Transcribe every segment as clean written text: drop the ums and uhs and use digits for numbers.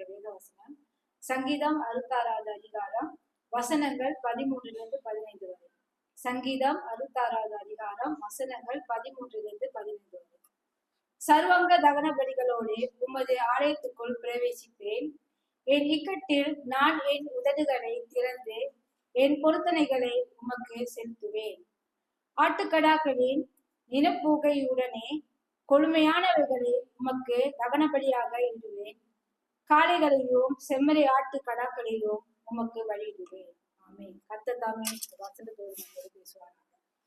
வேத வசனம் சங்கீதம் 66வது அதிகாரம் வசனங்கள் 13-15 வரை. சங்கீதம் 66வது அதிகாரம் வசனங்கள் 13-15 வரை. சர்வங்க தகன பலிகளோடு உமது ஆலயத்துக்குள் பிரவேசிப்பேன். என் இக்கட்டில் நான் என் உதடுகளை திறந்து என் பொருத்தனைகளை உமக்கு செலுத்துவேன். ஆட்டுக்கடாக்களின் நிலப்பூகையுடனே கொழுமையானவைகளை உமக்கு தகனபலியாக இடுவேன். காளைகளையும் செம்மறி ஆட்டு கடாக்களையும் உமக்கு வழியிடுவேன். ஆமென். கர்த்தர் தாமே வசனத்தோடு நம்மோடு பேசுவார்.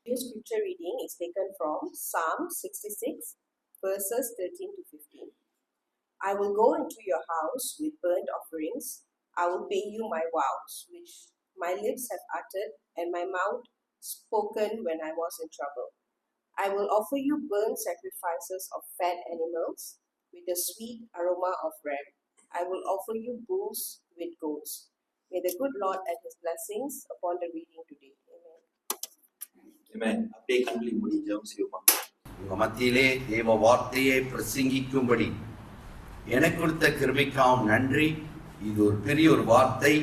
This scripture reading is taken from Psalm 66 verses 13-15. I will go into your house with burnt offerings. I will pay you my vows, which my lips have uttered and my mouth spoken when I was in trouble. I will offer you burnt sacrifices of fat animals with a sweet aroma of ram. I will offer you bulls with goats. May the good Lord add his blessings upon the reading today. Amen. Amen. அப்படியே கண்களை மூடி ஜெபம் செய்வோம். உங்க மத்தியிலே தேவ வார்த்தையை பிரசங்கிக்கும்படி எனக்கு கொடுத்த கிருபைக்காகவும் நன்றி. இது ஒரு பெரிய ஒரு வார்த்தை,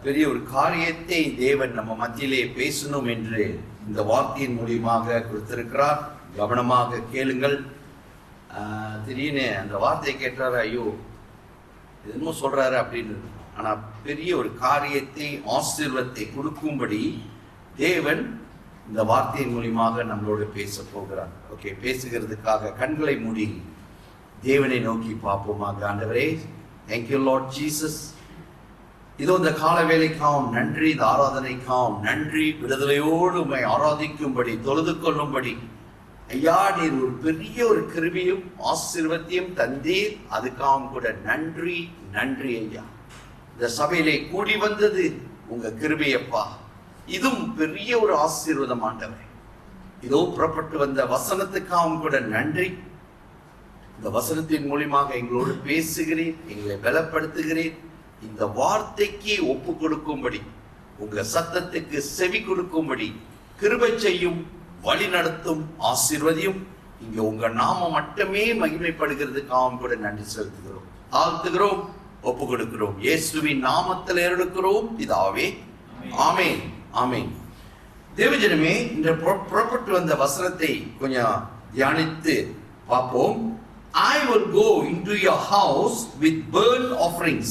பெரிய ஒரு காரியத்தை தேவன் நம்ம மத்தியிலே பேசணும் என்று இந்த வார்த்தையின் மூலியமாக கொடுத்திருக்கிறார். கவனமாக கேளுங்கள். திடீர்னு அந்த வார்த்தையை கேட்டாரு, ஐயோ என்னமோ சொல்றாரு அப்படின்னு. ஆனா பெரிய ஒரு காரியத்தை ஆசீர்வாதத்தை கொடுக்கும்படி தேவன் இந்த வார்த்தையின் மூலியமாக நம்மளோட பேச போகிறார். ஓகே, பேசுகிறதுக்காக கண்களை மூடி தேவனை நோக்கி பார்ப்போமாக. ஆண்டவரே, தேங்க்யூ லார்ட் ஜீசஸ். இதோ இந்த கால வேலைக்காவும் நன்றி, இந்த ஆராதனைக்காவும் நன்றி. விடுதலையோடு உம்மை ஆராதிக்கும்படி தொழுது கொள்ளும்படி ஐயா நீர் ஒரு பெரிய ஒரு கிருபையும் ஆசீர்வாதத்தையும் தந்தீர். அதுக்காகவும் கூட நன்றி நன்றி ஐயா. இந்த சபையிலே கூடி வந்தது உங்க கிருபையப்பா. இதுவும் பெரிய ஒரு ஆசீர்வாதம் ஆண்டவரே. இதோ புறப்பட்டு வந்த வசனத்துக்காகவும் கூட நன்றி. இந்த வசனத்தின் மூலியமாக எங்களோடு பேசுகிறேன், எங்களை பலப்படுத்துகிறேன். இந்த வார்த்தைக்கு ஒப்பு கொடுக்கும்படி, உங்க சத்தத்துக்கு செவி கொடுக்கும்படி கிருபை செய்யும், வழி நடத்தும், ஆசீர்வதியும். இங்க உங்க நாமம் மட்டுமே மகிமைப்படுகிறதுக்காகவும் கூட நன்றி செலுத்துகிறோம், தாழ்த்துகிறோம், ஒப்பு கொடுக்கிறோம். இயேசுவின் நாமத்தில் எடுக்கிறோம் பிதாவே, ஆமென் ஆமென். தேவஜனமே, இந்த புறப்பட்டு வந்த வசனத்தை கொஞ்சம் தியானித்து பார்ப்போம். I will go into your house with burnt offerings.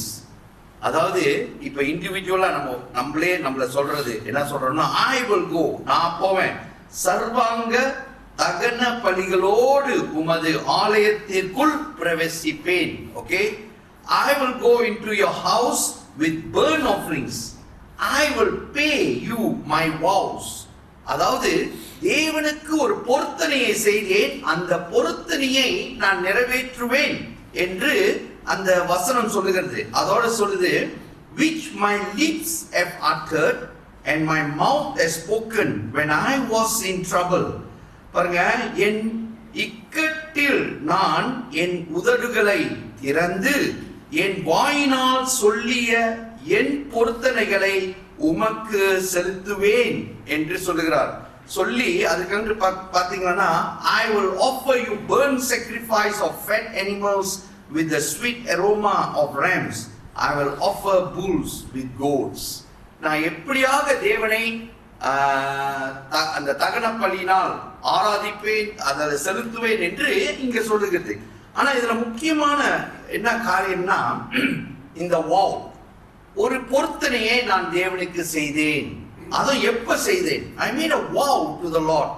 அதாவது இப்ப இண்டிவிஜுவலா நம்மள சொல்றது என்ன சொல்றோம்னா, I will go, நான் போவேன், சர்வாங்க தகன பலிகளோடு உமது ஆலயத்திற்குள் பிரவேசிப்பேன். Okay, I will go into your house with burnt offerings. I will pay you my vows. அதாவது தேவனுக்கு ஒரு பொருத்தனையை செய்தேன், அந்த பொருத்தனையை நான் நிறைவேற்றுவேன் என்று அந்த வசனம் சொல்லுகிறது. அதோட சொல்லுது, which my lips have uttered and my mouth has spoken when I was in trouble. பாருங்க, என் இக்கட்டில் நான் என் உதடுகளை திறந்து என் வாயினால் சொல்லிய என் பொருத்தனைகளை உமக்கு செலுத்துவேன் என்று சொல்லுகிறார். சொல்லி அதுக்கு பாத்தீங்கன்னா, I will offer you burnt sacrifice of fat animals with the sweet aroma of rams. I will offer bulls with goats. நான் எப்படியாக தேவனை அந்த தகன பலியினால் ஆராதிப்பேன், அதை செலுத்துவேன் என்று இங்க சொல்லுகிறது. ஆனா இதுல முக்கியமான என்ன காரியம்னா, இந்த வாவ், ஒரு பொருத்தனையை நான் தேவனுக்கு செய்தேன். அதை எப்ப செய்தேன்? I made a vow to the Lord.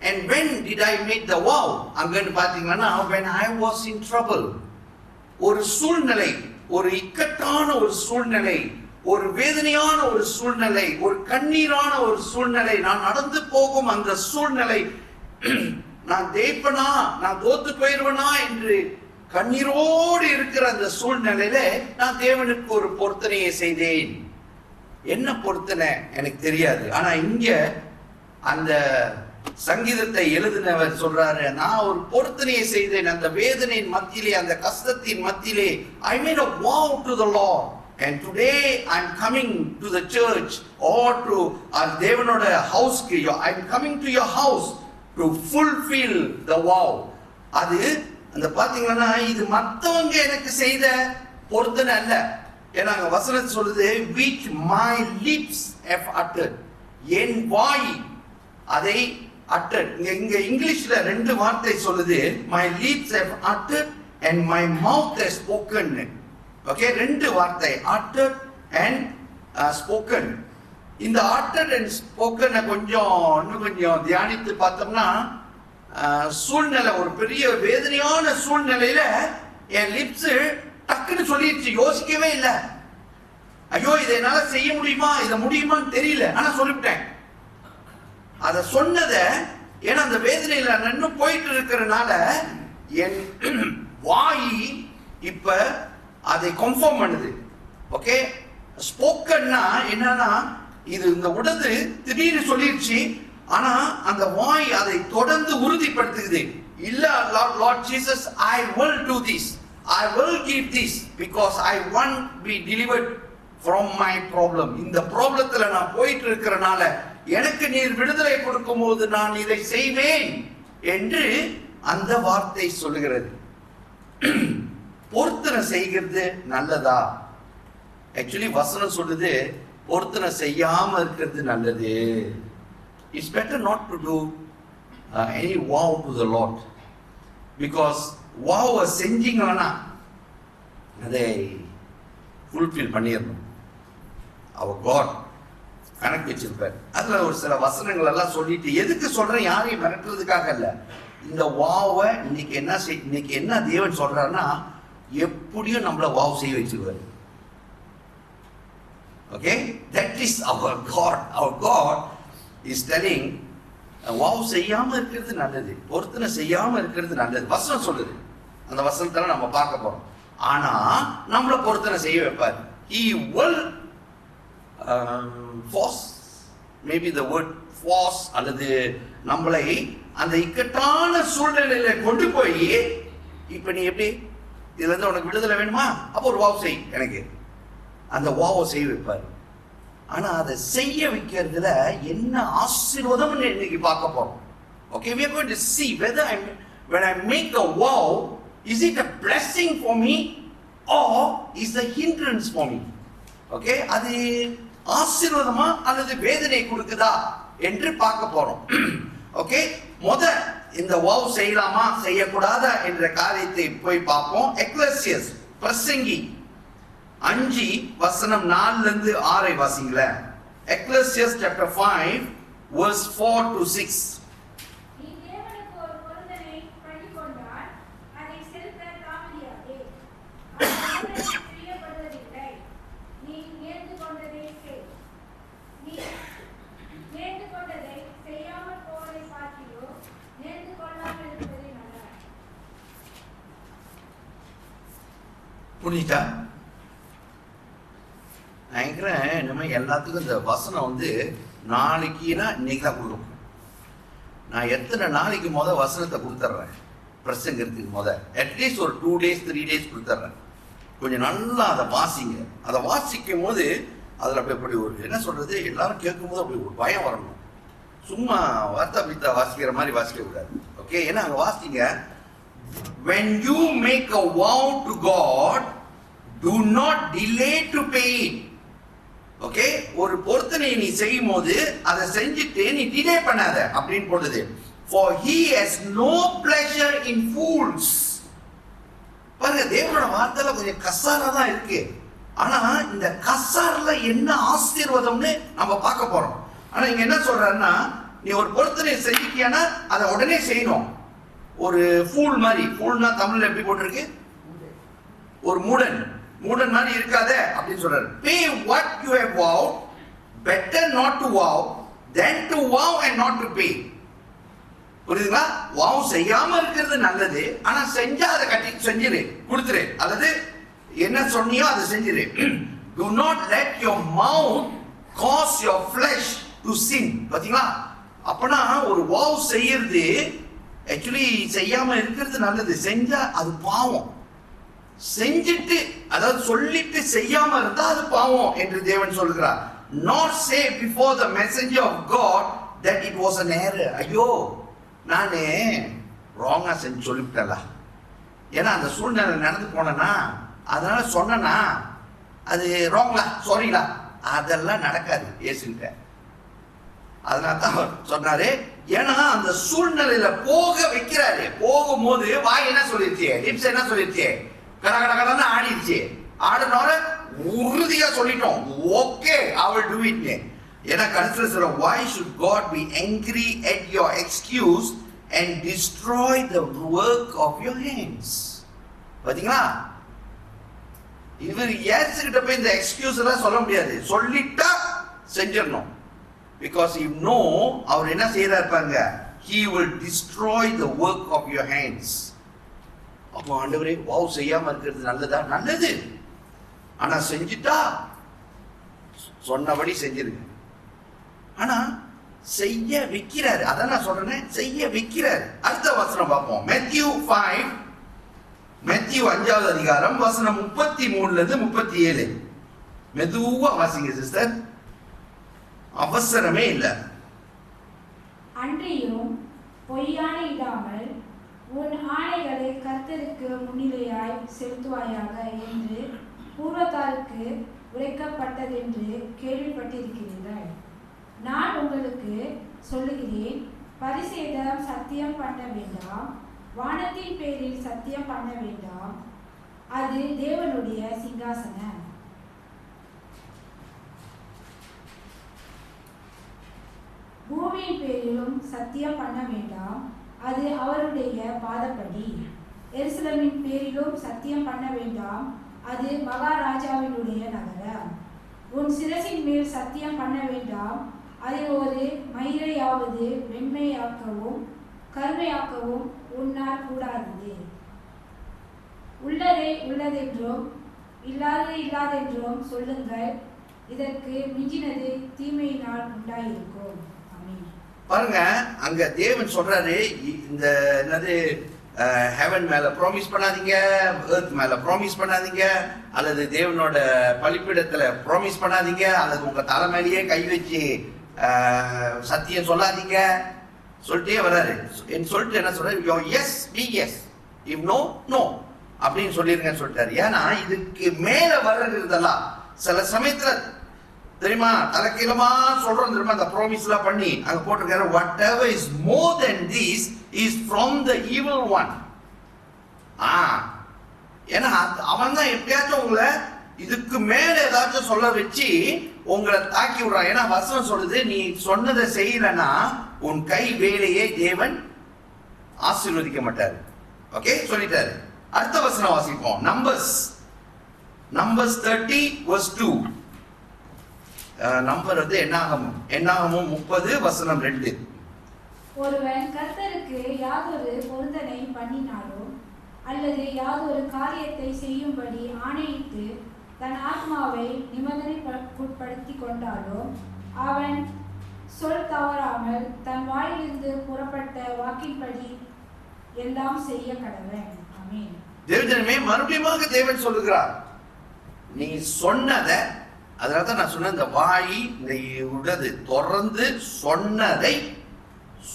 And when did I make the vow? அங்கன்னு பாத்தீங்கன்னா, when I was in trouble. ஒரு சூழ்நிலை, ஒரு இக்கட்டான ஒரு சூழ்நிலை, ஒரு வேதனையான ஒரு சூழ்நிலை, ஒரு கண்ணீரான ஒரு சூழ்நிலை, நான் நடந்து போகும் அந்த சூழ்நிலை, நான் தேய்ப்பனா, நான் தோத்து போயிருவனா என்று கண்ணீரோடு இருக்கிற அந்த சூழ்நிலையில நான் தேவனுக்கு ஒரு பொருத்தனையை செய்தேன். என்ன பொருத்தனை எனக்கு தெரியாது. ஆனா இங்க அந்த சங்கீதத்தை எழுதினவர் சொல்றாரு, நான் ஒரு பொருத்தனையை செய்தேன். அந்த வேதனையின் மத்தியிலே, அந்த கஷ்டத்தின் மத்தியிலே, I made a vow to the Lord. And today I'm coming to the church or to தேவனோட ஹவுஸ்க்கு, I'm coming to your house to fulfill the vow. அது அந்த பாத்தீங்கன்னா, இது மத்தவங்க எனக்கு செய்த பொருத்தனை அல்ல. ஏன்னா அங்க வசனம் சொல்லுது which my lips have uttered, என் வாய் அதை uttered. இங்க இங்கிலீஷ்ல ரெண்டு வார்த்தை சொல்லுது, my lips have uttered and my mouth has spoken. Okay, ரெண்டு வார்த்தை uttered and spoken. இந்த uttered and spoken இன்னும் கொஞ்சம் தியானித்து பார்த்தோம்னா, சூழ்நிலை ஒரு பெரிய வேதனையான சூழ்நிலையில என் லிப்ஸ் டக்குன்னு சொல்லிடுச்சு, யோசிக்கவே இல்லை. ஐயோ இதை என்னால செய்ய முடியுமா, இதை முடியுமான்னு தெரியல, ஆனா சொல்லிவிட்டேன். அத சொன்னத, ஏன்னா அந்த வேதனையில நின்று போயிட்டு இருக்கிறனால என் வாய் இப்ப அதை கன்ஃபார்ம் பண்ணுது. ஓகே, ஸ்போக்கன்னா என்னன்னா, இது இந்த உடது திடீர்னு சொல்லிடுச்சு, ஆனா அந்த வாய் அதை தொடர்ந்து உறுதிப்படுத்துகிறது. இல்ல Lord Jesus, I will do this, I will give this because I want to be delivered from my problem. இந்த ப்ராப்ளத்துல நான் போயிட்டு இருக்கிறனால எனக்கு நீர் விடுதலை கொடுக்கும் போது நான் இதை செய்வேன் என்று அந்த வார்த்தை சொல்லுகிறது. பொருத்தனை செய்கிறது நல்லதா? ஆக்சுவலி வசனம் சொல்லுது பொருத்தனை செய்யாம இருக்கிறது நல்லது. It's better not to do any vow to the Lord, because vow செஞ்சீங்கன்னா அதை ஃபுல்ஃபில் பண்ணிடணும். அவர் God கணக்கு வச்சிருப்பார். அதுல ஒரு சில வசனங்கள் எல்லாம் சொல்லிட்டு, எதுக்கு சொல்றேன், யாரையும் மிரட்டுறதுக்காக இல்ல. இந்த வாவை இன்னைக்கு என்ன தேவன் சொல்றாருன்னா, எப்படியும் நம்மள வாவ் செய்ய வச்சிருவாரு. Okay, that is our God. Our God is telling, vow செய்யாம இருக்கிறது நல்லது, பொருத்தனை செய்யாம இருக்கிறது நல்லது. வசனம் சொல்லுது, அந்த வசனத்துல நம்ம பார்க்க போறோம். ஆனா நம்மள பொருத்தனை செய்ய வைப்பாரு. He will force, maybe the word force, அல்லது நம்மளை அந்த இக்கட்டான சூழ்நிலையில கொண்டு போய், இப்ப நீ எப்படி இதுல இருந்து உனக்கு விடுதலை வேணுமா, அப்போ ஒரு வாவ் செய், எனக்கு அந்த வாவை செய்ய வைப்பாரு. ஆனா அதை செய்ய வைக்கிறதுல என்ன ஆசீர்வாதம் இன்னைக்கு பார்க்க போறோம். Okay, we are going to see whether when I make a vow, is it a blessing for me or is a hindrance for me? Okay, அது ஆசீர்வாதமா அல்லது வேதனை கொடுக்குதா என்று பார்க்க போறோம். ஓகே, இந்த vow செய்யலாமா செய்யக்கூடாதா என்ற காரியத்தை போய் பார்ப்போம். எக்லெசியஸ் பிரசங்கி 5 வசனம் 4 இருந்து 6 வாசிங்கள. எக்லெசியஸ் chapter 5 verse 4 to 6. நீ தேவனுக்கு ஒரு பொருத்தனை பண்ணிக்கொண்டால் அதை செலுத்த தாமதியாதே. அது பிரியப்படுவதில்லை. நீ நேர்ந்து கொண்டதை செய். நீ நேர்ந்து கொண்டதை செய்யாமல் போவதை பார்த்தியோ நேர்ந்து கொள்ளாமல் இருப்பதே நல்லது. புரியுதா? நினைக்கிறேன் நம்ம எல்லாத்துக்கும் இந்த வசனம் நாளைக்குன்னா இன்னைக்கு தான் கொடுக்கும். நான் எத்தனை நாளைக்கு வசனத்தை கொடுத்துட்றேன் பிரசங்கிறதுக்கு அட்லீஸ்ட் ஒரு 2 days 3 days கொடுத்துட்றேன். கொஞ்சம் நல்லா அதை வாசிங்க. அதை வாசிக்கும் போது அதில் அப்படி ஒரு என்ன சொல்றது, எல்லாரும் கேட்கும் போது அப்படி ஒரு பயம் வரணும். சும்மா வார்த்தா பித்தா வாசிக்கிற மாதிரி வாசிக்க கூடாது. ஓகே, ஏன்னா அங்கே வாசிங்க, when you make a vow to God, do not delay to pay it. Okay, ஒரு பொருத்தனை நீ செய்யும் போது அதை செஞ்சுட்டு நீ டிலே பண்ணாத அப்படின்னு போடுது. For he has no pleasure in fools. பாருங்க, தேவனோட வார்த்தையில கொஞ்சம் கசாரா தான் இருக்கு. ஆனா இந்த கசாரில் என்ன ஆசீர்வாதம்னு நம்ம பார்க்க போறோம். ஆனா இங்க என்ன சொல்றாருன்னா, நீ ஒரு பொருத்தனை செஞ்சுட்டியானா அதை உடனே செய்யணும். ஒரு ஃபூல் மாதிரி, ஃபூல்னா தமிழ்ல எப்படி போட்டிருக்கு, ஒரு மூடன் மாதிரி இருக்காத அப்படின்னு சொல்றாரு. Pay what you have vowed, better not to vow than to vow and not to pay. புரியுதுங்களா? வாவ் செய்யாம இருக்கிறது நல்லது, ஆனா செஞ்சா அதை கட்டி செஞ்சிரு, கொடுத்துரு, அல்லது என்ன சொன்னியோ அதை செஞ்சிரு. Do not let your mouth cause your flesh to sin. பாத்தீங்களா? அப்பனா ஒரு வாவ் செய்யறது ஆக்சுவலி செய்யாம இருக்கிறது நல்லது, செஞ்சா அது பாவம். செஞ்சிட்டு அதாவது சொல்லிட்டு செய்யாம இருந்தா அது பாவம் என்று தேவன் சொல்கிறார். Not say before the messenger of God that it was an error. ஐயோ நானே ராங்கா செஞ்சு சொல்லிவிட்டல, ஏன்னா அந்த சூழ்நிலை நடந்து போனா அதனால சொன்னா அது ராங்லா, சாரிலா, அதெல்லாம் நடக்காது இயேசுகிட்ட. அதனால தான் சொன்னாரு. ஏன்னா அந்த சூழ்நிலையில போக வைக்கிறாரு. போகும்போது வாய் என்ன சொல்லிருச்சு, லிப்ஸ் என்ன சொல்லிருச்சு, கட கட கடன்னு ஆடிடுச்சு. ஆடுனோட உறுதியா சொல்லிட்டோம், okay I will do it. ஏன்னா கடைசியில் சொல்ற, why should God be angry at your excuse and destroy the work of your hands? பாத்தீங்களா, இவர் இயேசுகிட்ட போய் இந்த எக்ஸ்கியூஸ் எல்லாம் சொல்ல முடியாது, சொல்லிட்டா செஞ்சிடணும். Because you know அவர் என்ன செய்யறாரு பாருங்க, he will destroy the work of your hands. அப்போ ஆண்டவரே, வாவ், செய்யாம இருக்கிறது நல்லதா? நல்லது. ஆனா செஞ்சுட்டா சொன்னபடி செஞ்சிருங்க. ஆனா செய்ய வைக்கிறாரு. அதான் நான் சொல்றேன், செய்ய வைக்கிறாரு. அடுத்த வசனம் பார்ப்போம். மேத்யூ 5, மேத்யூ 5வது அதிகாரம் வசனம் 33ல இருந்து 37. மெதுவா வாசிங்க சிஸ்டர், அவசரமே இல்லை. அன்றியும் பொய்யானை இடாமல் உன் ஆணைகளை கர்த்தருக்கு முன்னிலையாய் செலுத்துவாயாக என்று பூர்வத்தாருக்கு உரைக்கப்பட்டதென்று கேள்விப்பட்டிருக்கிறீர்கள். நான் உங்களுக்கு சொல்லுகிறேன், பரிசேதம் சத்தியம் பண்ண வேண்டாம், வானத்தின் பேரில் சத்தியம் பண்ண வேண்டாம், அது தேவனுடைய சிங்காசனம். பூமியின் பேரிலும் சத்தியம் பண்ண வேண்டாம், அது அவருடைய பாதப்படி. எருசலேமின் பேரிலும் சத்தியம் பண்ண வேண்டாம், அது மகாராஜாவினுடைய நகரம். உன் சிரசின் மேல் சத்தியம் பண்ண வேண்டாம், அதில் ஒரு மயிரையாவது வெண்மையாக்கவும் கருமையாக்கவும் உன்னால் கூடாதது. உள்ளதை உள்ளதென்றும் இல்லாததை இல்லாதென்றும் சொல்லுங்கள், இதற்கு மிஞ்சினது தீமையினால் உண்டாயிருக்கும். ஆமென். பாருங்க, அங்க தேவன் சொல்றாரு, இந்த என்னது, ஹெவன் மேல ப்ராமிஸ் பண்ணாதீங்க, எர்த் மேல ப்ராமிஸ் பண்ணாதீங்க, அல்லது தேவனோட பலிப்பிடத்துல ப்ராமிஸ் பண்ணாதீங்க, அல்லது உங்க தலை மேலேயே கை வச்சு சத்தியம் சொல்லாதீங்க சொல்லிட்டே வர்றாரு. சொல்லிட்டு என்ன சொல்றாரு, எஸ் பி எஸ், இவ் நோ நோ அப்படின்னு சொல்லிருங்கன்னு சொல்லிட்டாரு. ஏன்னா இதுக்கு மேல வர்றதெல்லாம் சில சமயத்துல தெரியுமா, தலைக்கீழமா சொல்றோம் தெரியுமா, அந்த ப்ராமிஸ் எல்லாம் பண்ணி அங்க போட்டிருக்காரு, what ever is more then this is from the evil one. ஏன்னா அவன் தான் எப்படியாச்சும் உங்களை இதுக்கு மேல ஏதாச்சும் சொல்ல வச்சு உங்களை தாக்கி விடுறான். ஏன்னா வசனம் சொல்லுது, நீ சொன்னதை செய்யலன்னா உன் கை வேலையை தேவன் ஆசீர்வதிக்க மாட்டாரு. ஓகே, சொல்லிட்டாரு. அடுத்த வசனம் வாசிப்போம். Numbers 30 verse 2. நம்பர் வந்து என்னாகமும் 30 வசனம் 2. ஒருவன் கர்த்தருக்கு யாதொரு பொருத்தனை பண்ணினாலோ அல்லது யாதொரு காரியத்தை செய்யும்படி ஆணையிட்டு தன் ஆத்மாவை நிபந்தனைக்குட்படுத்தி கொண்டாலோ அவன் சொல் தவறாமல் தன் வாயிலிருந்து புறப்பட்ட வாக்கின்படி எல்லாம் செய்ய கடவன். ஆமென். தேவஜனமே, மறுபடியும் தேவன் சொல்லுகிறார், நீ சொன்னதை, அதனால தான் நான் சொன்ன, இந்த வாய் இந்த உடது தொடர்ந்து சொன்னதை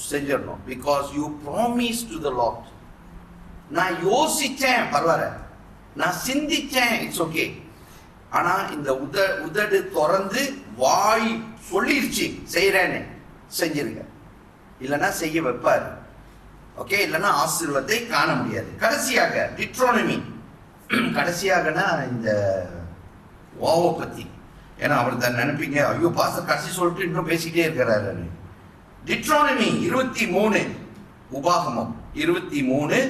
செஞ்சிடணும். Because you promise to the Lord. நான் யோசிச்சேன் பரவாயில்ல, நான் சிந்திச்சேன், இட்ஸ் ஓகே. ஆனா இந்த உதடு திறந்து வாய் சொல்லிருச்சு செய்யறேன்னு, செஞ்சிருங்க. இல்லைன்னா செய்ய வைப்பாரு. ஓகே, இல்லைன்னா ஆசீர்வாதத்தை காண முடியாது. கடைசியாக டிட்ரோனமி. கடைசியாகனா இந்த வாவை பத்தி. ஏன்னா அவர் தான் நினைப்பீங்க, ஐயோ பாஸ்டர் கடைசி சொல்லிட்டு இன்னும் பேசிக்கிட்டே இருக்கிறாரு. டிட்ரோனமி 23, உபாகமம் 23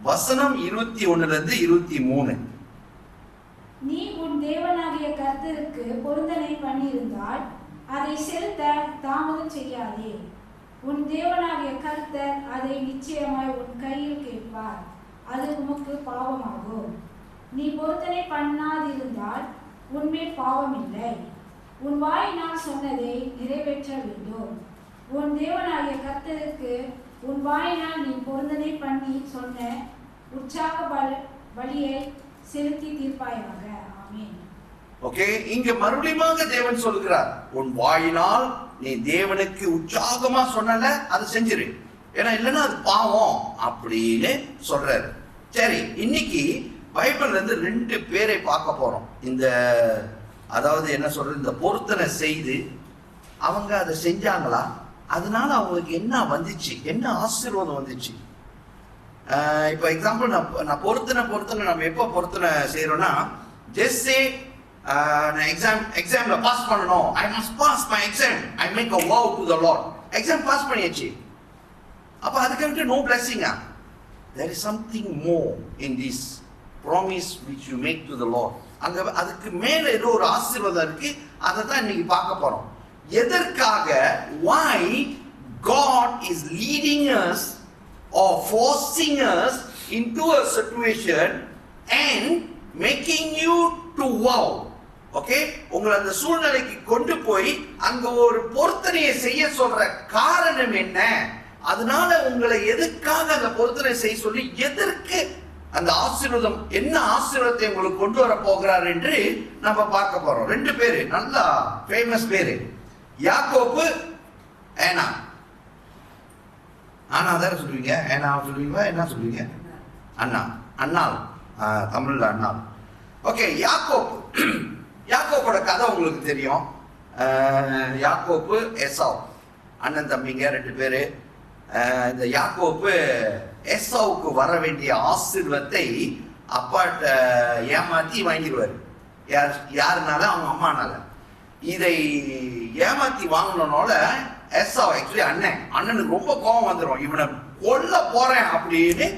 வசனம் 21ல இருந்து 23. நீ உன் தேவனாகிய கர்த்தருக்கு பொருத்தனை பண்ணியிருந்தால் அதை செலுத்த தாமதம் செய்யாதே. உன் தேவனாகிய கர்த்தர் அதை நிச்சயமாய் உன் கையில் கேட்பார், அது உமக்கு பாவமாகும். நீ பொருத்தனை பண்ணாதிருந்தால் உன்மேல் பாவம் இல்லை. உன் வாயினால் சொன்னதை நிறைவேற்ற வேண்டும். உன் தேவனாகிய கர்த்தருக்கு உன் வாயினால் நீ பொருத்தனை பண்ணி சொன்ன உற்சாக பலியை செலுத்தி தீர்ப்பாயாக. ஆமென். ஓகே, இங்க மறுபடியும் தேவன் சொல்கிறார், உன் வாயினால் நீ தேவனுக்கு உற்சாகமா சொன்னல அதை செஞ்சிரு, ஏன்னா இல்லைன்னா அது பாவம் அப்படின்னு சொல்றாரு. சரி, இன்னைக்கு பைபிள்ல இருந்து 2 பேரை பார்க்க போறோம். இந்த அதாவது என்ன சொல்றது, இந்த பொருத்தனை செய்து அவங்க அதை செஞ்சாங்களா, அதனால அவங்களுக்கு என்ன வந்துச்சு, என்ன ஆசீர்வாதம் வந்துச்சு. இப்போ எக்ஸாம்பிள் நான் பொருத்தனை நம்ம எப்போ பொருத்தனை செய்யறோம்னா, ஜஸ்ட் சே நான் எக்ஸாம்ல பாஸ் பண்ணணும், I must pass my exam, I make a vow to the Lord. Exam pass பண்ணியாச்சு, அப்ப அதுக்கு நோ பிளஸிங்கா? There is something more in this promise which you make to the Lord. அங்க அதுக்கு மேல ஏதோ ஒரு ஆசீர்வாதம் இருக்கு, அதை தான் இன்னைக்கு பார்க்க போறோம். எதற்காக, why God is leading us or forcing us into a situation and making you to vow. Okay, உங்களை அந்த சூழ்நிலைக்கு கொண்டு போய் அங்க ஒரு பொருத்தனையை செய்ய சொல்ற காரணம் என்ன, அதனால உங்களை எதுக்காக அந்த பொருத்தனை செய்ய சொல்லி, எதற்கு அந்த ஆசீர்வாதம், என்ன ஆசீர்வாதத்தை உங்களுக்கு கொண்டு வர போகிறார் என்று நம்ம பார்க்க போறோம். 2 பேரு நல்லா ஃபேமஸ் பேரு, யாக்கோப்பு, ஏனா. ஆனா தானே சொல்லுவீங்க, ஏனா சொல்லுவீங்களா, என்ன சொல்லுவீங்க? அண்ணா, அண்ணாள், தமிழ்ல அண்ணாள். ஓகே, யாக்கோப்போட கதை உங்களுக்கு தெரியும். யாக்கோப்பு, ஏசாவ், அண்ணன் தம்பிங்க 2 பேரு. இந்த யாக்கோப்பு ஏசாவுக்கு வர வேண்டிய ஆசீர்வாதத்தை அப்பாட்ட ஏமாத்தி வாங்கிடுவாரு. யாருனால? அவங்க அம்மானால. இதை ஏமாத்தி வாங்கினால ஏசாவ் ஆக்சுவலி அண்ணனுக்கு ரொம்ப கோபம் வந்துடும். இவனை கொல்ல போறேன் அப்படின்னு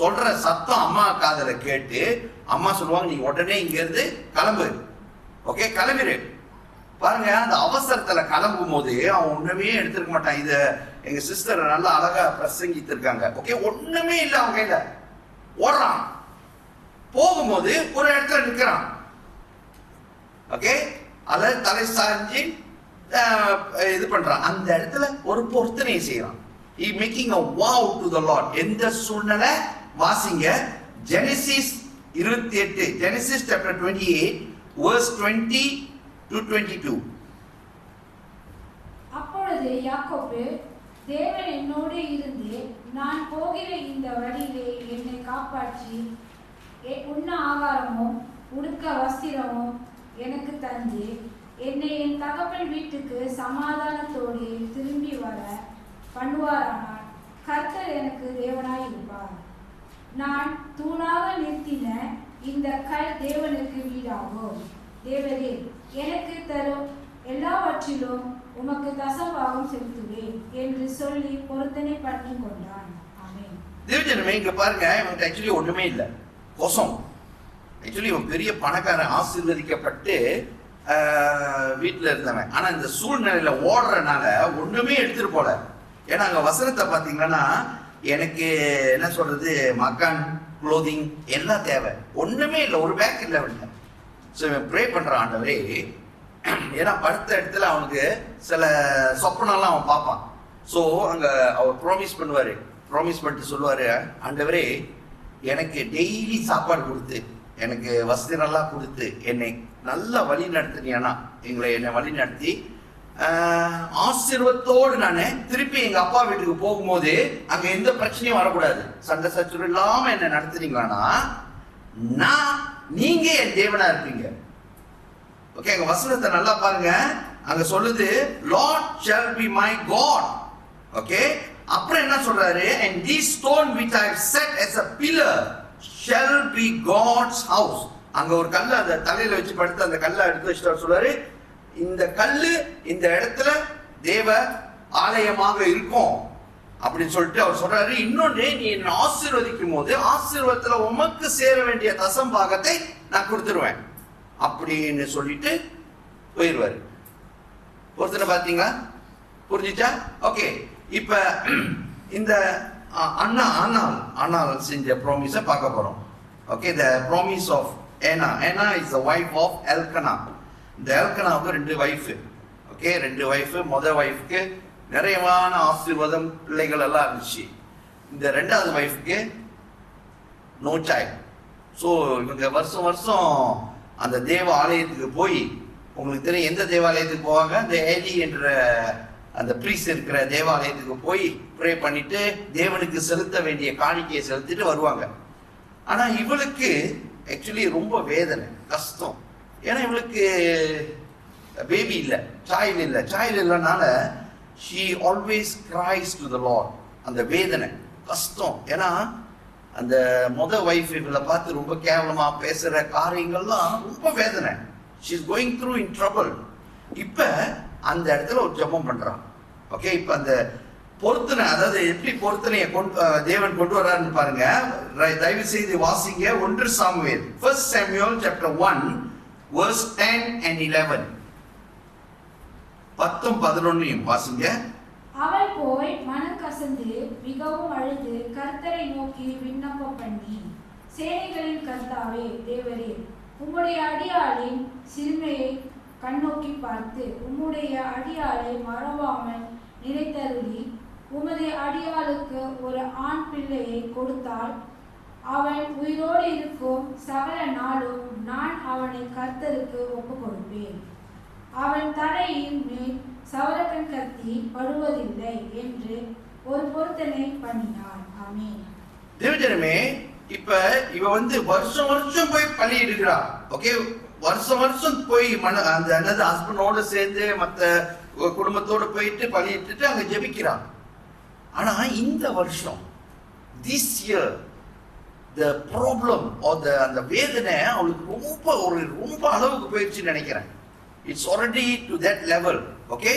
சொல்ற சத்தம் அம்மா காதல கேட்டு அம்மா சொல்லுவாங்க, நீ உடனே இங்க இருந்து கிளம்பு, ஓகே கிளம்பிடு. பாருங்க, அந்த அவசரத்துல கிளம்பும் போது அவன் ஒண்ணுமே எடுத்திருக்க மாட்டான். இத எங்க சிஸ்டர் நல்லா அழகா பிரசங்கித்து இருக்காங்க. ஓகே, ஒண்ணுமே இல்லை அவங்க கையில, ஓடுறான். போகும்போது ஒரு இடத்துல நிக்கிறான். ஓகே, அத தலை சாஞ்சி இது பண்றான். அந்த இடத்துல ஒரு பொருத்தனை செய்யறான். He making a vow to the Lord. எந்த சூழ்நிலை? வாசிங்க, Genesis 28, Genesis chapter 28 verse 20 to 22. அப்பொழுது யாக்கோபு, தேவன் என்னோடு இருந்து நான் போகிற இந்த வழியிலே என்னை காப்பாற்றி உண்ண ஆகாரமும் உடுக்க வஸ்திரமும் எனக்கு தந்து என்னை என் தகப்பன் வீட்டுக்கு சமாதானத்தோடு திரும்பி வர பண்ணுவாரானால் கர்த்தர் எனக்கு தேவனாய் இருப்பார். நான் தூணாக நிறுத்தின இந்த கல் தேவனுக்கு வீடாகும். தேவரே, எனக்கு தரும் எல்லாவற்றிலும் உமக்கு தசமபாகம் செலுத்துவேன் என்று சொல்லி பொருத்தனை பண்ணி கொண்டான். ஆமென். தேவஜனமே, இங்க பாருங்க, இவனுக்கு ஆக்சுவலி ஒண்ணுமே இல்லை, கோசம். ஆக்சுவலி இவன் பெரிய பணக்காரன், ஆசீர்வதிக்கப்பட்டு வீட்டுல இருந்தவன். ஆனா இந்த சூழ்நிலையில ஓடுறனால ஒண்ணுமே எடுத்துட்டு போல. ஏன்னா அங்க வசனத்தை பாத்தீங்கன்னா, எனக்கு என்ன சொல்றது, மக்கான், க்ளோதிங் எல்லாம் தேவை, ஒண்ணுமே இல்லை, ஒரு பேக் இல்லை அவன்கிட்ட. ஸோ இவன் ப்ரே பண்றான், ஆண்டவரே. ஏன்னா படுத்த இடத்துல அவனுக்கு சில சொப்பனம்லாம் அவன் பார்ப்பான். ஸோ அங்க அவர் ப்ராமிஸ் பண்ணுவாரு, ப்ராமிஸ் பண்ணிட்டு சொல்லுவாரு, ஆண்டவரே எனக்கு டெய்லி சாப்பாடு கொடுத்து, எனக்கு வசதியெல்லாம் கொடுத்து, என்னை நல்லா வழி நடத்தினியானா, என்னை வழி நடத்தி ஆசீர்வாதத்தோடு நான் திருப்பி எங்க அப்பா வீட்டுக்கு போகும்போது அங்க எந்த பிரச்சனையும் வரக்கூடாது, சண்டை சச்சரவு இல்லாம என்ன நடத்துறீங்களானா நீங்க என் தேவனா இருப்பீங்க. ஓகே, அங்க வசனத்தை நல்லா பாருங்க. அங்க சொல்லுது, Lord shall be my God. Okay, அப்புறம் என்ன சொல்றாரு, and this stone which I have set as a pillar shall be God's house. அங்க ஒரு கல்லை அந்த தலையில வச்சு படுத்து அந்த கல்லை எடுத்து வச்சுட்டு சொல்றாரு, இந்த கல்லு இந்த இடத்துல தேவ ஆலயமாக இருக்கும் அப்படின்னு சொல்லிட்டு அவர் சொல்றாரு. இன்னொன்னு, நீ என்ன ஆசீர்வதிக்கும் போது ஆசீர்வாதத்துல உமக்கு சேர வேண்டிய தசம் பாகத்தை நான் கொடுத்துருவேன் அப்படின்னு சொல்லிட்டு போயிடுவாரு. பொறுத்தன பாத்தீங்களா, புரிஞ்சுச்சா? ஓகே, இப்ப இந்த அண்ணால் செஞ்ச ப்ராமிஸ பார்க்க போறோம். Okay, the promise of Anna is the wife of Elkanah. இந்த எல்கனாவுக்கு 2 வைஃப். Okay, 2 wife. முதல் வைஃப்க்கு நிறையவான ஆசீர்வாதம், பிள்ளைகள் எல்லாம் இருந்துச்சு. இந்த 2வது வைஃப்க்கு நோ சைல்ட். ஸோ இவங்க வருஷம் வருஷம் அந்த தேவ ஆலயத்துக்கு போய், உங்களுக்கு தெரியும் எந்த தேவாலயத்துக்கு போவாங்க, இந்த ஏலி என்ற அந்த பிரீஸ்ட் இருக்கிற தேவாலயத்துக்கு போய் ப்ரே பண்ணிட்டு தேவனுக்கு செலுத்த வேண்டிய காணிக்கையை செலுத்திட்டு வருவாங்க. ஆனா இவளுக்கு ஆக்சுவலி ரொம்ப வேதனை, கஷ்டம். ஏன்னா இவளுக்கு பேபி இல்லை, child இல்லைனால she always cries to the Lord. அந்த வேதனை, கஷ்டம். ஏன்னா அந்த வைஃப் இவளை பார்த்து ரொம்ப கேவலமா பேசுற காரியங்கள்லாம் ரொம்ப வேதனை. she is going through in trouble. இப்ப அந்த இடத்துல ஒரு ஜெபம் பண்றான். ஓகே, இப்ப அந்த பொருத்தனை, அதாவது எப்படி பொருத்தனையை தேவன் கொண்டு வர்றாருன்னு பாருங்க. தயவு செய்து வாசிங்க 1 Samuel, 1 Samuel chapter 1 verse 10 and 11. 10-11 வாசிங்க. அவள் போய் மனம் கசந்து மிகவும் அழுது கர்த்தரை நோக்கி விண்ணப்பம் பண்ணி, சேனைகளின் கர்த்தாவே தேவரே, உம்முடைய அடியாளின் சிறுமையை கண்ணோக்கி பார்த்து உம்முடைய அடியாளை மறவாமல் நினைத்தருளி, உமது அடியாளுக்கு ஒரு ஆண் பிள்ளையை கொடுத்தால் அவன் உயிரோடு இருக்கும் சகல நாளும் நான் அவனை கர்த்தருக்கு ஒப்பு கொடுப்பேன். அவன் தலையின் மேல் சவரக்கன் கத்தி படுவதில்லை என்று ஒரு பொருத்தனை பண்ணினான். ஆமென். தேவஜனமே, இப்ப இவ வருஷம் போய் பலி எடுக்கிறா. ஓகே, வருஷம் போய் அந்த ஹஸ்பண்டோட சேர்ந்து மத்த குடும்பத்தோட போயிட்டு பலி இட்டுட்டு அங்க ஜெபிக்கிறான். ஆனா இந்த வருஷம், this year, the problem or அந்த வேதனை அவளுக்கு ரொம்ப அளவுக்கு போயிடுச்சுன்னு நினைக்கிறேன். It's already to that level. Okay,